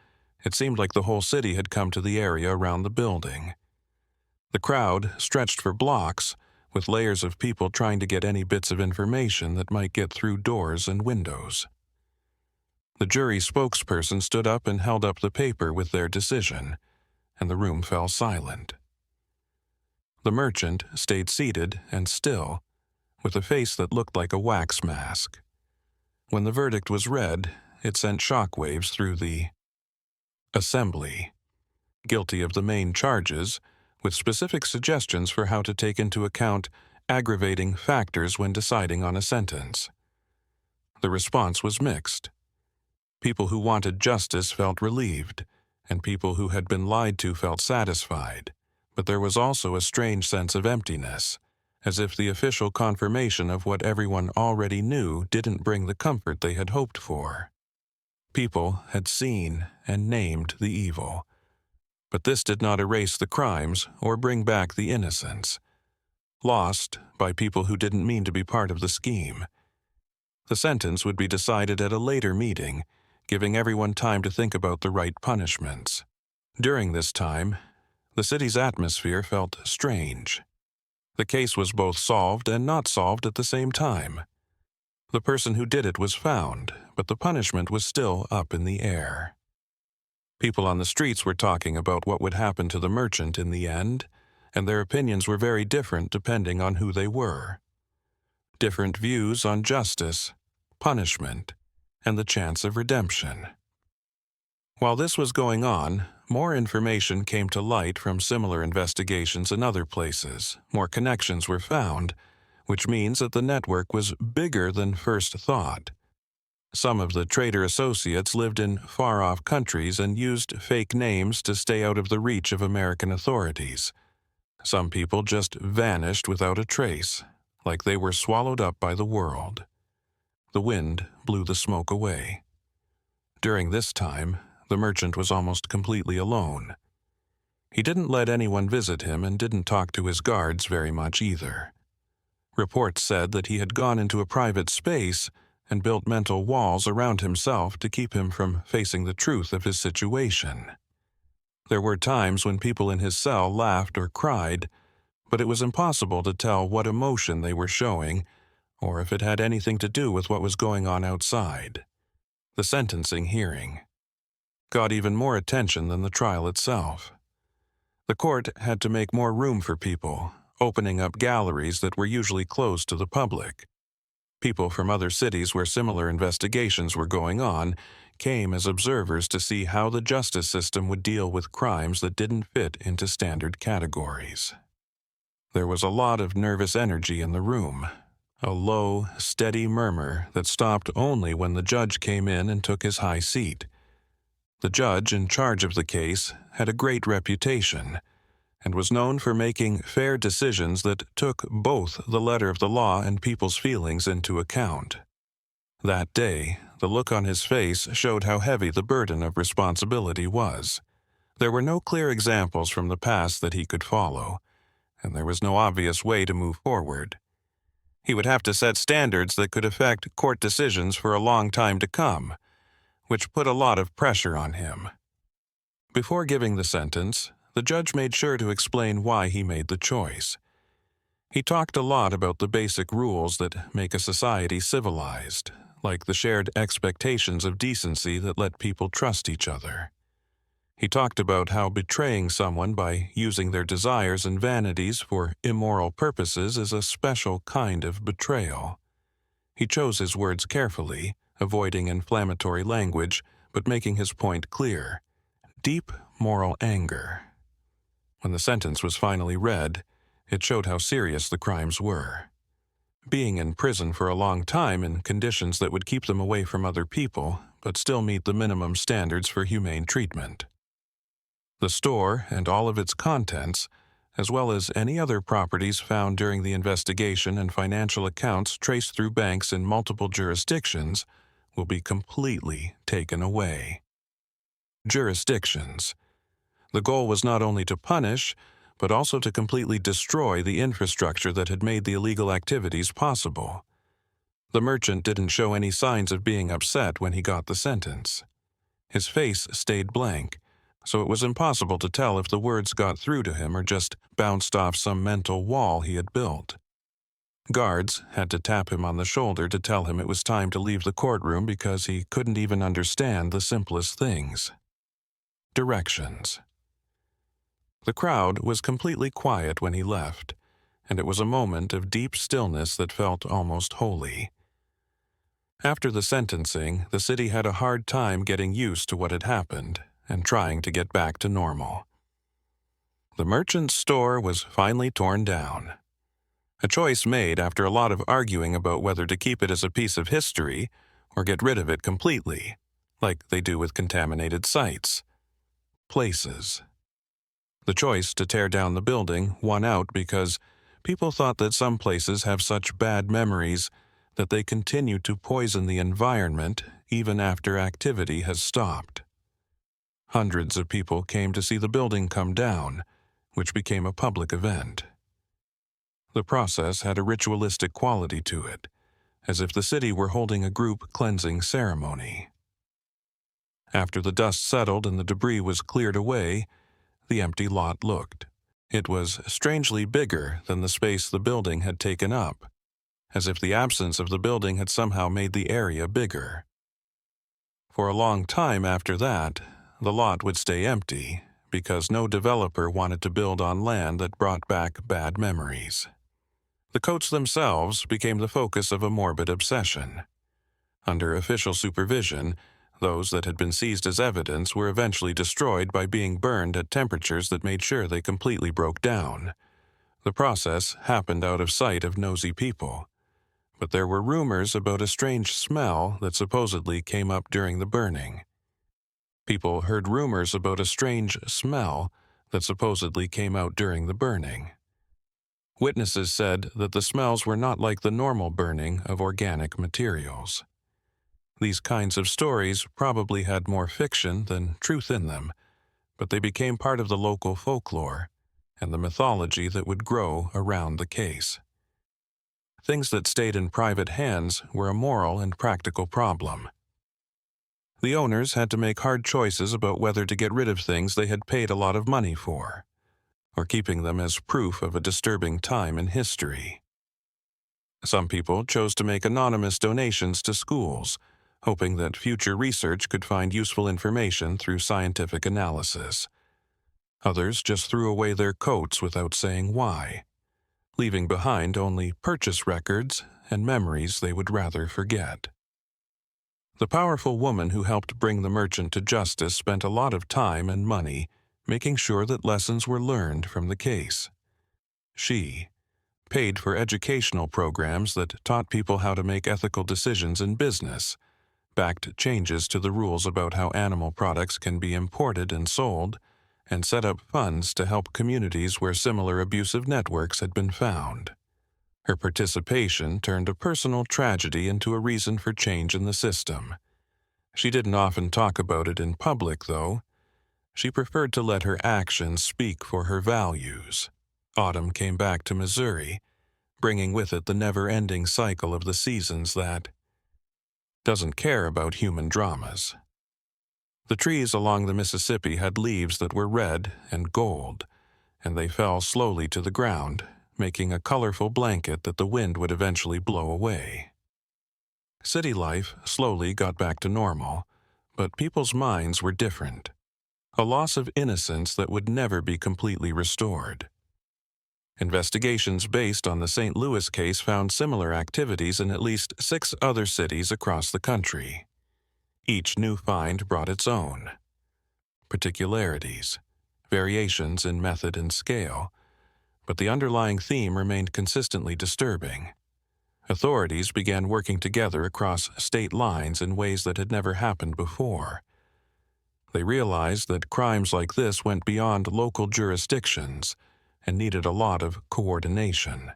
it seemed like the whole city had come to the area around the building. The crowd stretched for blocks, with layers of people trying to get any bits of information that might get through doors and windows. The jury spokesperson stood up and held up the paper with their decision, and the room fell silent. The merchant stayed seated and still, with a face that looked like a wax mask. When the verdict was read, it sent shockwaves through the assembly. Guilty of the main charges, with specific suggestions for how to take into account aggravating factors when deciding on a sentence. The response was mixed. People who wanted justice felt relieved, and people who had been lied to felt satisfied, but there was also a strange sense of emptiness, as if the official confirmation of what everyone already knew didn't bring the comfort they had hoped for. People had seen and named the evil, but this did not erase the crimes or bring back the innocents, lost by people who didn't mean to be part of the scheme. The sentence would be decided at a later meeting, giving everyone time to think about the right punishments. During this time, the city's atmosphere felt strange. The case was both solved and not solved at the same time. The person who did it was found, but the punishment was still up in the air. People on the streets were talking about what would happen to the merchant in the end, and their opinions were very different depending on who they were. Different views on justice, punishment, and the chance of redemption. While this was going on, more information came to light from similar investigations in other places. More connections were found, which means that the network was bigger than first thought. Some of the traitor associates lived in far-off countries and used fake names to stay out of the reach of American authorities. Some people just vanished without a trace, like they were swallowed up by the world. The wind blew the smoke away. During this time, the merchant was almost completely alone. He didn't let anyone visit him and didn't talk to his guards very much either. Reports said that he had gone into a private space and built mental walls around himself to keep him from facing the truth of his situation. There were times when people in his cell laughed or cried, but it was impossible to tell what emotion they were showing or if it had anything to do with what was going on outside. The sentencing hearing got even more attention than the trial itself. The court had to make more room for people, opening up galleries that were usually closed to the public. People from other cities where similar investigations were going on came as observers to see how the justice system would deal with crimes that didn't fit into standard categories. There was a lot of nervous energy in the room, a low, steady murmur that stopped only when the judge came in and took his high seat. The judge in charge of the case had a great reputation and was known for making fair decisions that took both the letter of the law and people's feelings into account. That day, the look on his face showed how heavy the burden of responsibility was. There were no clear examples from the past that he could follow, and there was no obvious way to move forward. He would have to set standards that could affect court decisions for a long time to come, which put a lot of pressure on him. Before giving the sentence, the judge made sure to explain why he made the choice. He talked a lot about the basic rules that make a society civilized, like the shared expectations of decency that let people trust each other. He talked about how betraying someone by using their desires and vanities for immoral purposes is a special kind of betrayal. He chose his words carefully, avoiding inflammatory language, but making his point clear. Deep moral anger. When the sentence was finally read, it showed how serious the crimes were. Being in prison for a long time in conditions that would keep them away from other people, but still meet the minimum standards for humane treatment. The store and all of its contents, as well as any other properties found during the investigation and financial accounts traced through banks in multiple jurisdictions, will be completely taken away. Jurisdictions. The goal was not only to punish, but also to completely destroy the infrastructure that had made the illegal activities possible. The merchant didn't show any signs of being upset when he got the sentence. His face stayed blank, so it was impossible to tell if the words got through to him or just bounced off some mental wall he had built. Guards had to tap him on the shoulder to tell him it was time to leave the courtroom because he couldn't even understand the simplest things. Directions. The crowd was completely quiet when he left, and it was a moment of deep stillness that felt almost holy. After the sentencing, the city had a hard time getting used to what had happened and trying to get back to normal. The merchant's store was finally torn down. A choice made after a lot of arguing about whether to keep it as a piece of history or get rid of it completely, like they do with contaminated sites. Places. The choice to tear down the building won out because people thought that some places have such bad memories that they continue to poison the environment even after activity has stopped. Hundreds of people came to see the building come down, which became a public event. The process had a ritualistic quality to it, as if the city were holding a group cleansing ceremony. After the dust settled and the debris was cleared away, the empty lot looked. It was strangely bigger than the space the building had taken up, as if the absence of the building had somehow made the area bigger. For a long time after that, the lot would stay empty because no developer wanted to build on land that brought back bad memories. The coats themselves became the focus of a morbid obsession. Under official supervision, those that had been seized as evidence were eventually destroyed by being burned at temperatures that made sure they completely broke down. The process happened out of sight of nosy people, but there were rumors about a strange smell that supposedly came up during the burning. People heard rumors about a strange smell that supposedly came out during the burning. Witnesses said that the smells were not like the normal burning of organic materials. These kinds of stories probably had more fiction than truth in them, but they became part of the local folklore and the mythology that would grow around the case. Things that stayed in private hands were a moral and practical problem. The owners had to make hard choices about whether to get rid of things they had paid a lot of money for, or keeping them as proof of a disturbing time in history. Some people chose to make anonymous donations to schools, hoping that future research could find useful information through scientific analysis. Others just threw away their coats without saying why, leaving behind only purchase records and memories they would rather forget. The powerful woman who helped bring the merchant to justice spent a lot of time and money making sure that lessons were learned from the case. She paid for educational programs that taught people how to make ethical decisions in business, backed changes to the rules about how animal products can be imported and sold, and set up funds to help communities where similar abusive networks had been found. Her participation turned a personal tragedy into a reason for change in the system. She didn't often talk about it in public, though. She preferred to let her actions speak for her values. Autumn came back to Missouri, bringing with it the never-ending cycle of the seasons that doesn't care about human dramas. The trees along the Mississippi had leaves that were red and gold, and they fell slowly to the ground, making a colorful blanket that the wind would eventually blow away. City life slowly got back to normal, but people's minds were different. A loss of innocence that would never be completely restored. Investigations based on the St. Louis case found similar activities in at least 6 other cities across the country. Each new find brought its own particularities, variations in method and scale, but the underlying theme remained consistently disturbing. Authorities began working together across state lines in ways that had never happened before. They realized that crimes like this went beyond local jurisdictions and needed a lot of coordination.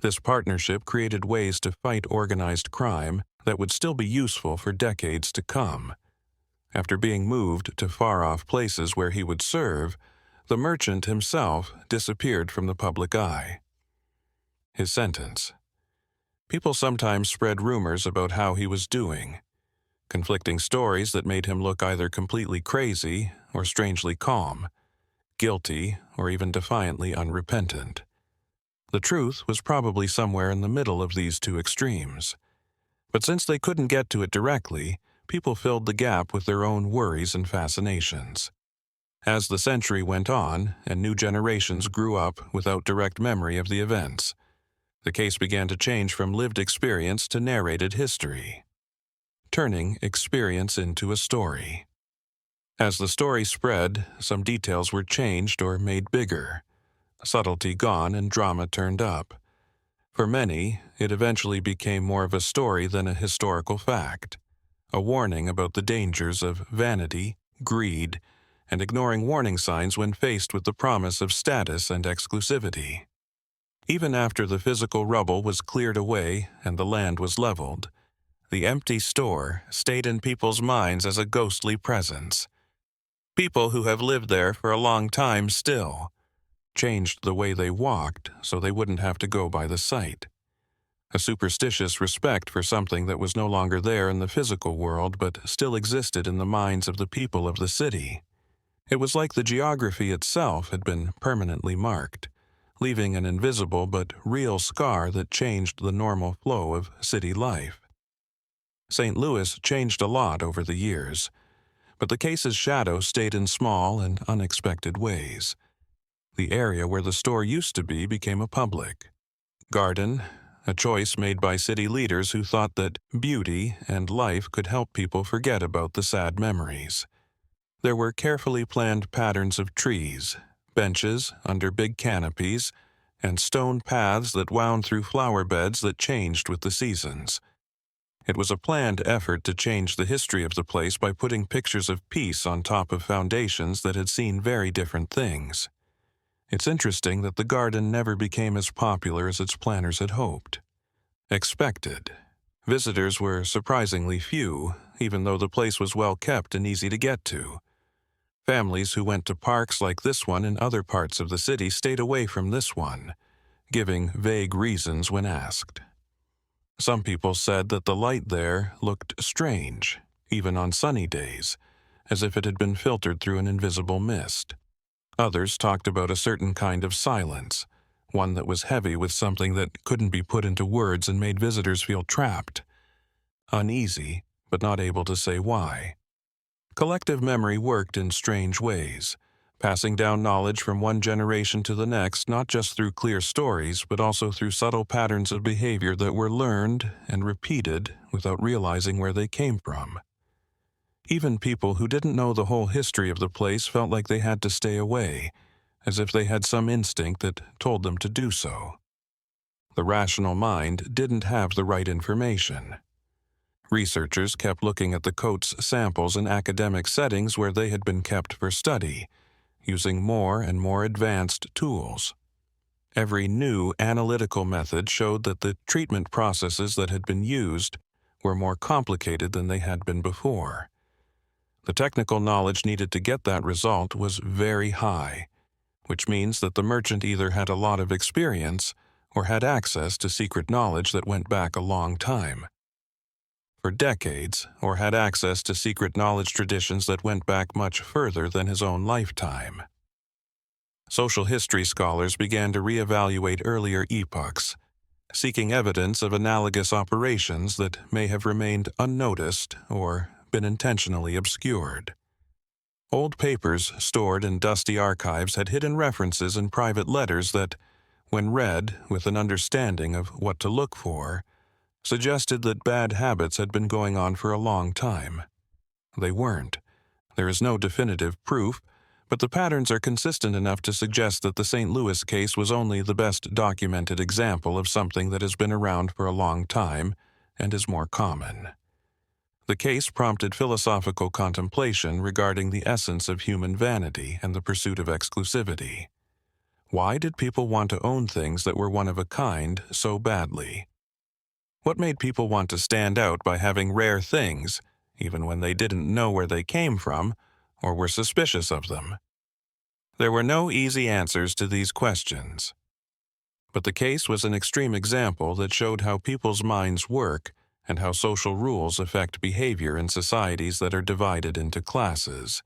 This partnership created ways to fight organized crime that would still be useful for decades to come. After being moved to far-off places where he would serve, the merchant himself disappeared from the public eye. His sentence. People sometimes spread rumors about how he was doing, conflicting stories that made him look either completely crazy or strangely calm, guilty or even defiantly unrepentant. The truth was probably somewhere in the middle of these two extremes. But since they couldn't get to it directly, people filled the gap with their own worries and fascinations. As the century went on and new generations grew up without direct memory of the events, the case began to change from lived experience to narrated history, turning experience into a story. As the story spread, some details were changed or made bigger, subtlety gone and drama turned up. For many, it eventually became more of a story than a historical fact, a warning about the dangers of vanity, greed, and ignoring warning signs when faced with the promise of status and exclusivity. Even after the physical rubble was cleared away and the land was leveled, the empty store stayed in people's minds as a ghostly presence. People who have lived there for a long time still changed the way they walked so they wouldn't have to go by the site. A superstitious respect for something that was no longer there in the physical world but still existed in the minds of the people of the city. It was like the geography itself had been permanently marked, leaving an invisible but real scar that changed the normal flow of city life. St. Louis changed a lot over the years, but the case's shadow stayed in small and unexpected ways. The area where the store used to be became a public garden, a choice made by city leaders who thought that beauty and life could help people forget about the sad memories. There were carefully planned patterns of trees, benches under big canopies, and stone paths that wound through flower beds that changed with the seasons. It was a planned effort to change the history of the place by putting pictures of peace on top of foundations that had seen very different things. It's interesting that the garden never became as popular as its planners had hoped. Expected. Visitors were surprisingly few, even though the place was well kept and easy to get to. Families who went to parks like this one in other parts of the city stayed away from this one, giving vague reasons when asked. Some people said that the light there looked strange, even on sunny days, as if it had been filtered through an invisible mist. Others talked about a certain kind of silence, one that was heavy with something that couldn't be put into words and made visitors feel trapped, uneasy, but not able to say why. Collective memory worked in strange ways, passing down knowledge from one generation to the next not just through clear stories, but also through subtle patterns of behavior that were learned and repeated without realizing where they came from. Even people who didn't know the whole history of the place felt like they had to stay away, as if they had some instinct that told them to do so. The rational mind didn't have the right information. Researchers kept looking at the coat's samples in academic settings where they had been kept for study, using more and more advanced tools. Every new analytical method showed that the treatment processes that had been used were more complicated than they had been before. The technical knowledge needed to get that result was very high, which means that the merchant either had a lot of experience or had access to secret knowledge that went back a long time. For decades, or had access to secret knowledge traditions that went back much further than his own lifetime. Social history scholars began to reevaluate earlier epochs, seeking evidence of analogous operations that may have remained unnoticed or been intentionally obscured. Old papers stored in dusty archives had hidden references in private letters that, when read with an understanding of what to look for, suggested that bad habits had been going on for a long time. They weren't. There is no definitive proof, but the patterns are consistent enough to suggest that the St. Louis case was only the best documented example of something that has been around for a long time and is more common. The case prompted philosophical contemplation regarding the essence of human vanity and the pursuit of exclusivity. Why did people want to own things that were one of a kind so badly? What made people want to stand out by having rare things, even when they didn't know where they came from or were suspicious of them? There were no easy answers to these questions. But the case was an extreme example that showed how people's minds work and how social rules affect behavior in societies that are divided into classes.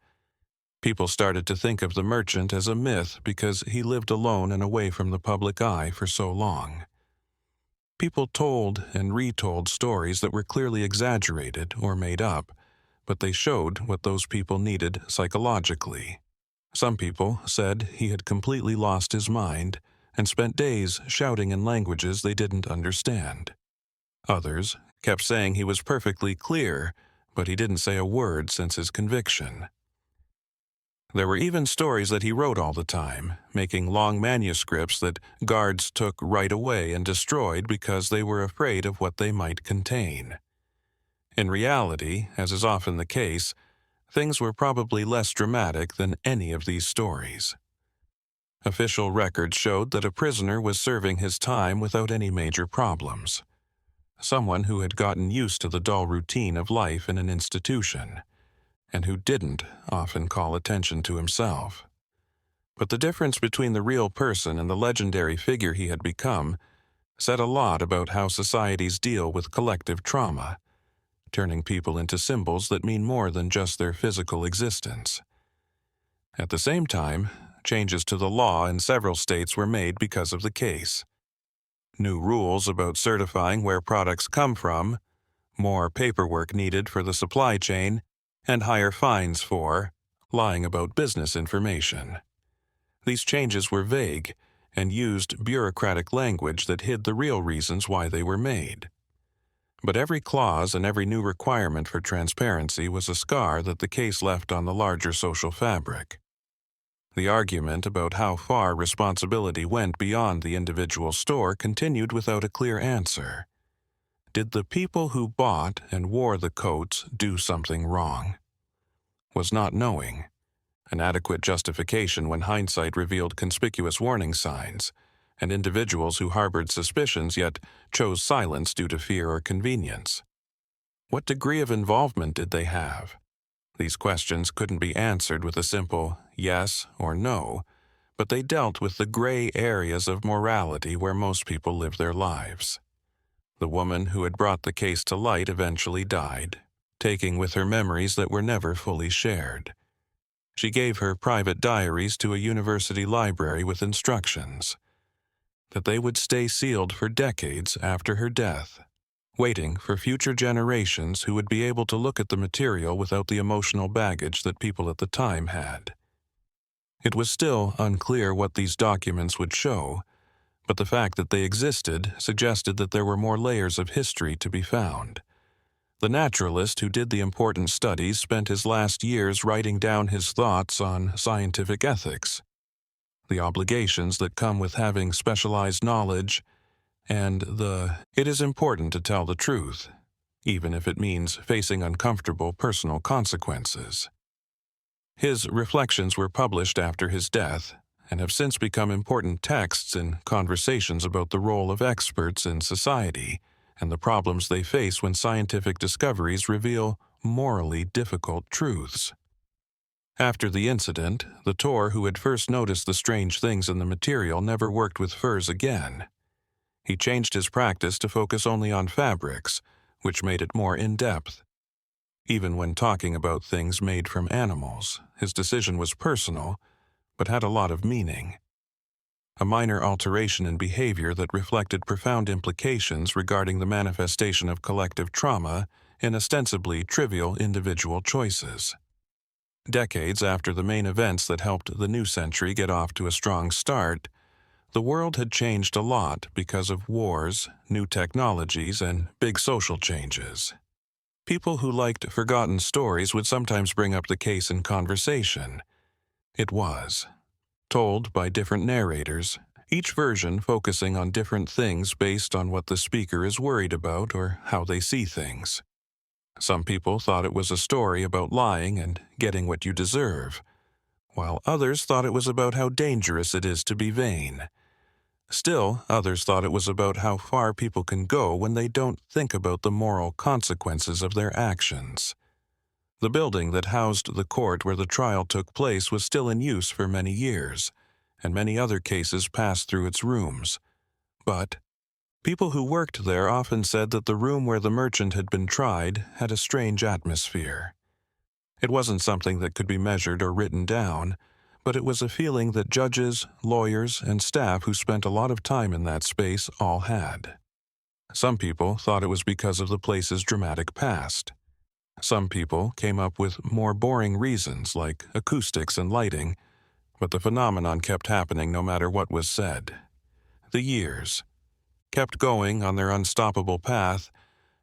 People started to think of the merchant as a myth because he lived alone and away from the public eye for so long. People told and retold stories that were clearly exaggerated or made up, but they showed what those people needed psychologically. Some people said he had completely lost his mind and spent days shouting in languages they didn't understand. Others kept saying he was perfectly clear, but he didn't say a word since his conviction. There were even stories that he wrote all the time, making long manuscripts that guards took right away and destroyed because they were afraid of what they might contain. In reality, as is often the case, things were probably less dramatic than any of these stories. Official records showed that a prisoner was serving his time without any major problems. Someone who had gotten used to the dull routine of life in an institution, and who didn't often call attention to himself. But the difference between the real person and the legendary figure he had become said a lot about how societies deal with collective trauma, turning people into symbols that mean more than just their physical existence. At the same time, changes to the law in several states were made because of the case. New rules about certifying where products come from, more paperwork needed for the supply chain, and higher fines for lying about business information. These changes were vague and used bureaucratic language that hid the real reasons why they were made. But every clause and every new requirement for transparency was a scar that the case left on the larger social fabric. The argument about how far responsibility went beyond the individual store continued without a clear answer. Did the people who bought and wore the coats do something wrong? Was not knowing an adequate justification when hindsight revealed conspicuous warning signs, and individuals who harbored suspicions yet chose silence due to fear or convenience? What degree of involvement did they have? These questions couldn't be answered with a simple yes or no, but they dealt with the gray areas of morality where most people live their lives. The woman who had brought the case to light eventually died, taking with her memories that were never fully shared. She gave her private diaries to a university library with instructions that they would stay sealed for decades after her death, waiting for future generations who would be able to look at the material without the emotional baggage that people at the time had. It was still unclear what these documents would show, but the fact that they existed suggested that there were more layers of history to be found. The naturalist who did the important studies spent his last years writing down his thoughts on scientific ethics, the obligations that come with having specialized knowledge, and it is important to tell the truth, even if it means facing uncomfortable personal consequences. His reflections were published after his death and have since become important texts in conversations about the role of experts in society and the problems they face when scientific discoveries reveal morally difficult truths. After the incident, the Tor who had first noticed the strange things in the material never worked with furs again. He changed his practice to focus only on fabrics, which made it more in-depth. Even when talking about things made from animals, his decision was personal, but had a lot of meaning. A minor alteration in behavior that reflected profound implications regarding the manifestation of collective trauma in ostensibly trivial individual choices. Decades after the main events that helped the new century get off to a strong start, the world had changed a lot because of wars, new technologies, and big social changes. People who liked forgotten stories would sometimes bring up the case in conversation. It was told by different narrators, each version focusing on different things based on what the speaker is worried about or how they see things. Some people thought it was a story about lying and getting what you deserve, while others thought it was about how dangerous it is to be vain. Still, others thought it was about how far people can go when they don't think about the moral consequences of their actions. The building that housed the court where the trial took place was still in use for many years, and many other cases passed through its rooms. But people who worked there often said that the room where the merchant had been tried had a strange atmosphere. It wasn't something that could be measured or written down, but it was a feeling that judges, lawyers, and staff who spent a lot of time in that space all had. Some people thought it was because of the place's dramatic past. Some people came up with more boring reasons like acoustics and lighting, but the phenomenon kept happening no matter what was said. The years kept going on their unstoppable path,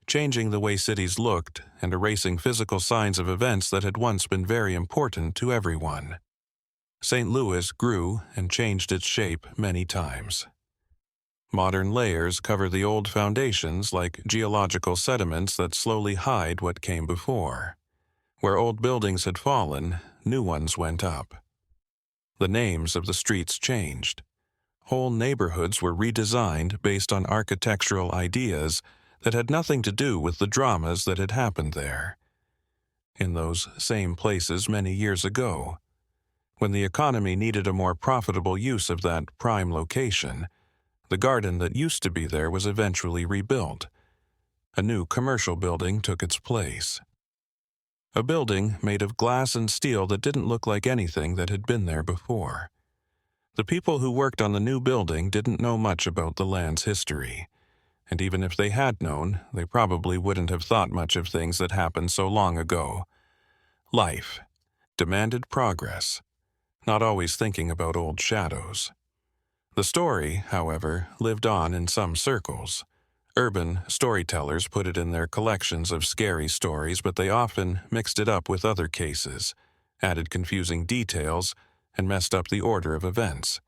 changing the way cities looked and erasing physical signs of events that had once been very important to everyone. St. Louis grew and changed its shape many times. Modern layers cover the old foundations like geological sediments that slowly hide what came before. Where old buildings had fallen, new ones went up. The names of the streets changed. Whole neighborhoods were redesigned based on architectural ideas that had nothing to do with the dramas that had happened there. In those same places many years ago, when the economy needed a more profitable use of that prime location, the garden that used to be there was eventually rebuilt. A new commercial building took its place. A building made of glass and steel that didn't look like anything that had been there before. The people who worked on the new building didn't know much about the land's history, and even if they had known, they probably wouldn't have thought much of things that happened so long ago. Life demanded progress, not always thinking about old shadows. The story, however, lived on in some circles. Urban storytellers put it in their collections of scary stories, but they often mixed it up with other cases, added confusing details, and messed up the order of events.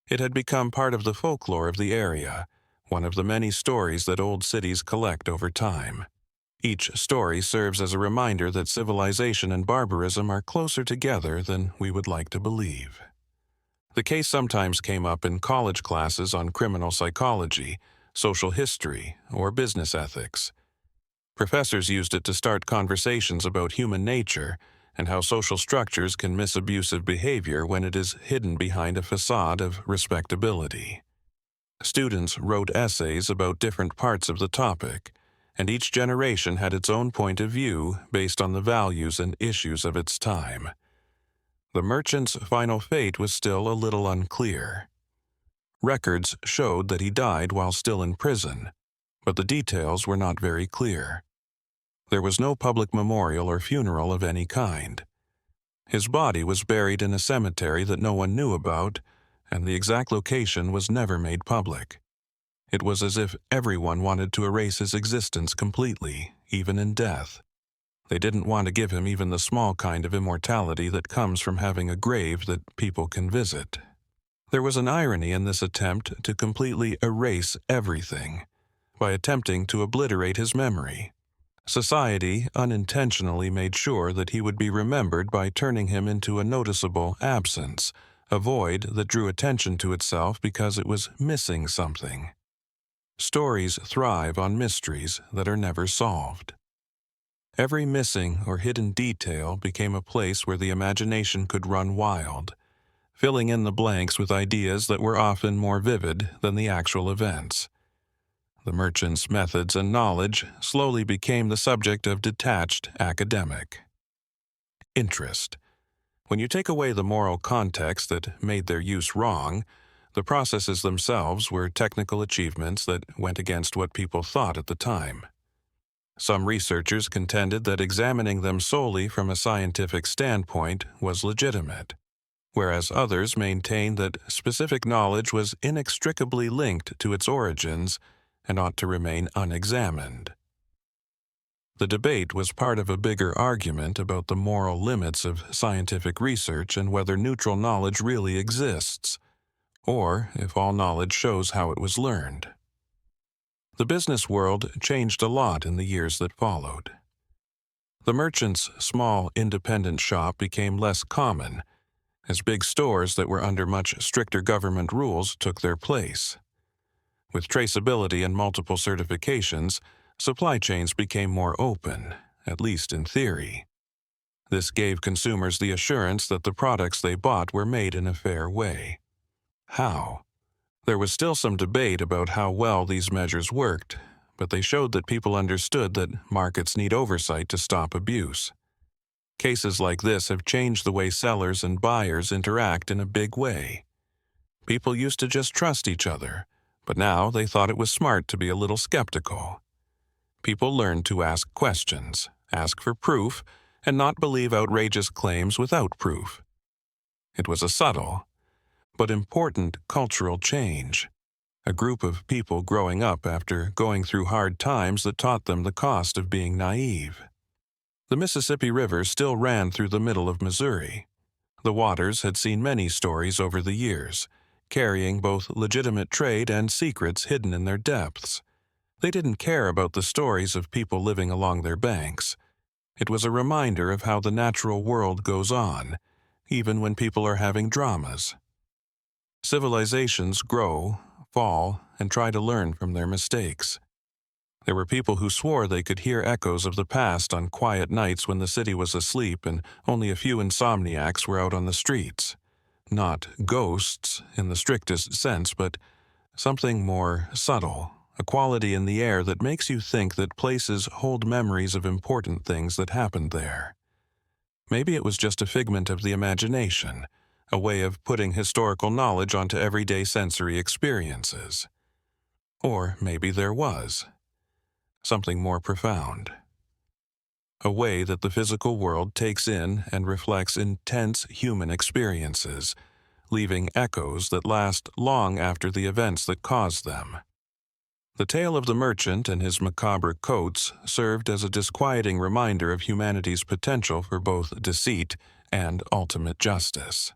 It had become part of the folklore of the area, one of the many stories that old cities collect over time. Each story serves as a reminder that civilization and barbarism are closer together than we would like to believe. The case sometimes came up in college classes on criminal psychology, social history, or business ethics. Professors used it to start conversations about human nature and how social structures can miss abusive behavior when it is hidden behind a facade of respectability. Students wrote essays about different parts of the topic, and each generation had its own point of view based on the values and issues of its time. The merchant's final fate was still a little unclear. Records showed that he died while still in prison, but the details were not very clear. There was no public memorial or funeral of any kind. His body was buried in a cemetery that no one knew about, and the exact location was never made public. It was as if everyone wanted to erase his existence completely, even in death. They didn't want to give him even the small kind of immortality that comes from having a grave that people can visit. There was an irony in this attempt to completely erase everything, by attempting to obliterate his memory. Society unintentionally made sure that he would be remembered by turning him into a noticeable absence, a void that drew attention to itself because it was missing something. Stories thrive on mysteries that are never solved. Every missing or hidden detail became a place where the imagination could run wild, filling in the blanks with ideas that were often more vivid than the actual events. The merchant's methods and knowledge slowly became the subject of detached academic interest. When you take away the moral context that made their use wrong, the processes themselves were technical achievements that went against what people thought at the time. Some researchers contended that examining them solely from a scientific standpoint was legitimate, whereas others maintained that specific knowledge was inextricably linked to its origins and ought to remain unexamined. The debate was part of a bigger argument about the moral limits of scientific research and whether neutral knowledge really exists, or if all knowledge shows how it was learned. The business world changed a lot in the years that followed. The merchant's small independent shop became less common, as big stores that were under much stricter government rules took their place. With traceability and multiple certifications, supply chains became more open, at least in theory. This gave consumers the assurance that the products they bought were made in a fair way. How? There was still some debate about how well these measures worked, but they showed that people understood that markets need oversight to stop abuse. Cases like this have changed the way sellers and buyers interact in a big way. People used to just trust each other, but now they thought it was smart to be a little skeptical. People learned to ask questions, ask for proof, and not believe outrageous claims without proof. It was a subtle, but important cultural change. A group of people growing up after going through hard times that taught them the cost of being naive. The Mississippi River still ran through the middle of Missouri. The waters had seen many stories over the years, carrying both legitimate trade and secrets hidden in their depths. They didn't care about the stories of people living along their banks. It was a reminder of how the natural world goes on, even when people are having dramas. Civilizations grow, fall, and try to learn from their mistakes. There were people who swore they could hear echoes of the past on quiet nights when the city was asleep and only a few insomniacs were out on the streets. Not ghosts in the strictest sense, but something more subtle, a quality in the air that makes you think that places hold memories of important things that happened there. Maybe it was just a figment of the imagination, a way of putting historical knowledge onto everyday sensory experiences. Or maybe there was something more profound. A way that the physical world takes in and reflects intense human experiences, leaving echoes that last long after the events that caused them. The tale of the merchant and his macabre coats served as a disquieting reminder of humanity's potential for both deceit and ultimate justice.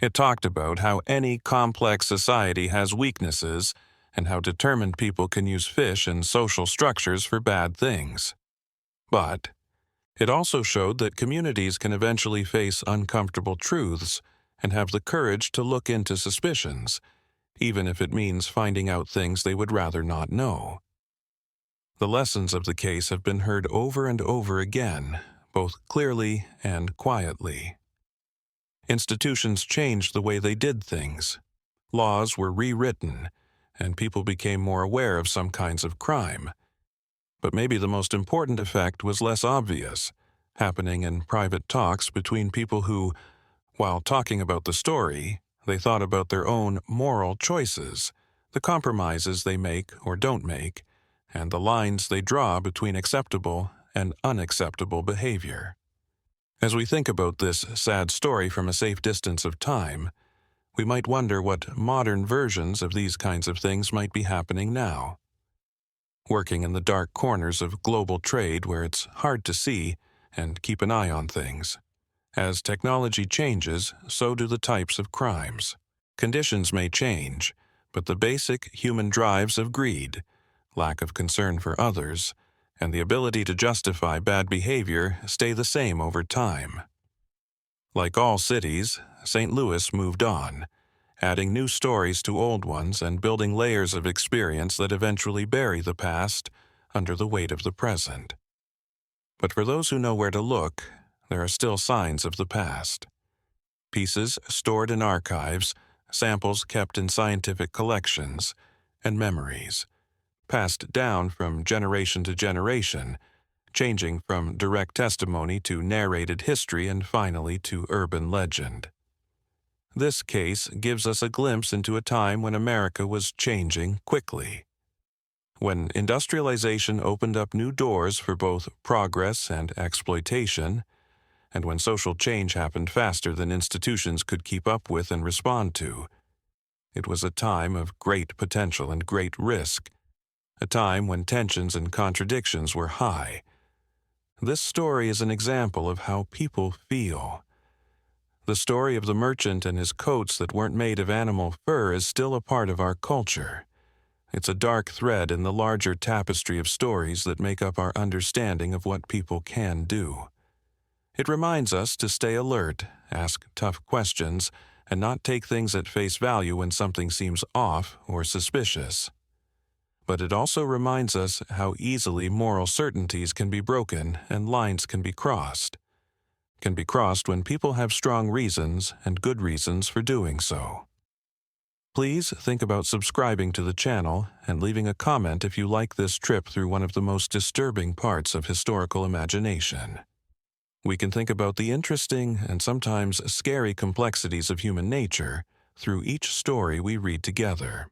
It talked about how any complex society has weaknesses and how determined people can use fish and social structures for bad things. But it also showed that communities can eventually face uncomfortable truths and have the courage to look into suspicions, even if it means finding out things they would rather not know. The lessons of the case have been heard over and over again, both clearly and quietly. Institutions changed the way they did things. Laws were rewritten, and people became more aware of some kinds of crime. But maybe the most important effect was less obvious, happening in private talks between people who, while talking about the story, they thought about their own moral choices, the compromises they make or don't make, and the lines they draw between acceptable and unacceptable behavior. As we think about this sad story from a safe distance of time, we might wonder what modern versions of these kinds of things might be happening now. Working in the dark corners of global trade where it's hard to see and keep an eye on things. As technology changes, so do the types of crimes. Conditions may change, but the basic human drives of greed, lack of concern for others, and the ability to justify bad behavior stay the same over time. Like all cities, St. Louis moved on, adding new stories to old ones and building layers of experience that eventually bury the past under the weight of the present. But for those who know where to look, there are still signs of the past. Pieces stored in archives, samples kept in scientific collections, and memories, passed down from generation to generation, changing from direct testimony to narrated history and finally to urban legend. This case gives us a glimpse into a time when America was changing quickly. When industrialization opened up new doors for both progress and exploitation, and when social change happened faster than institutions could keep up with and respond to. It was a time of great potential and great risk, a time when tensions and contradictions were high. This story is an example of how people feel. The story of the merchant and his coats that weren't made of animal fur is still a part of our culture. It's a dark thread in the larger tapestry of stories that make up our understanding of what people can do. It reminds us to stay alert, ask tough questions, and not take things at face value when something seems off or suspicious. But it also reminds us how easily moral certainties can be broken and lines can be crossed. Can be crossed when people have strong reasons and good reasons for doing so. Please think about subscribing to the channel and leaving a comment if you like this trip through one of the most disturbing parts of historical imagination. We can think about the interesting and sometimes scary complexities of human nature through each story we read together.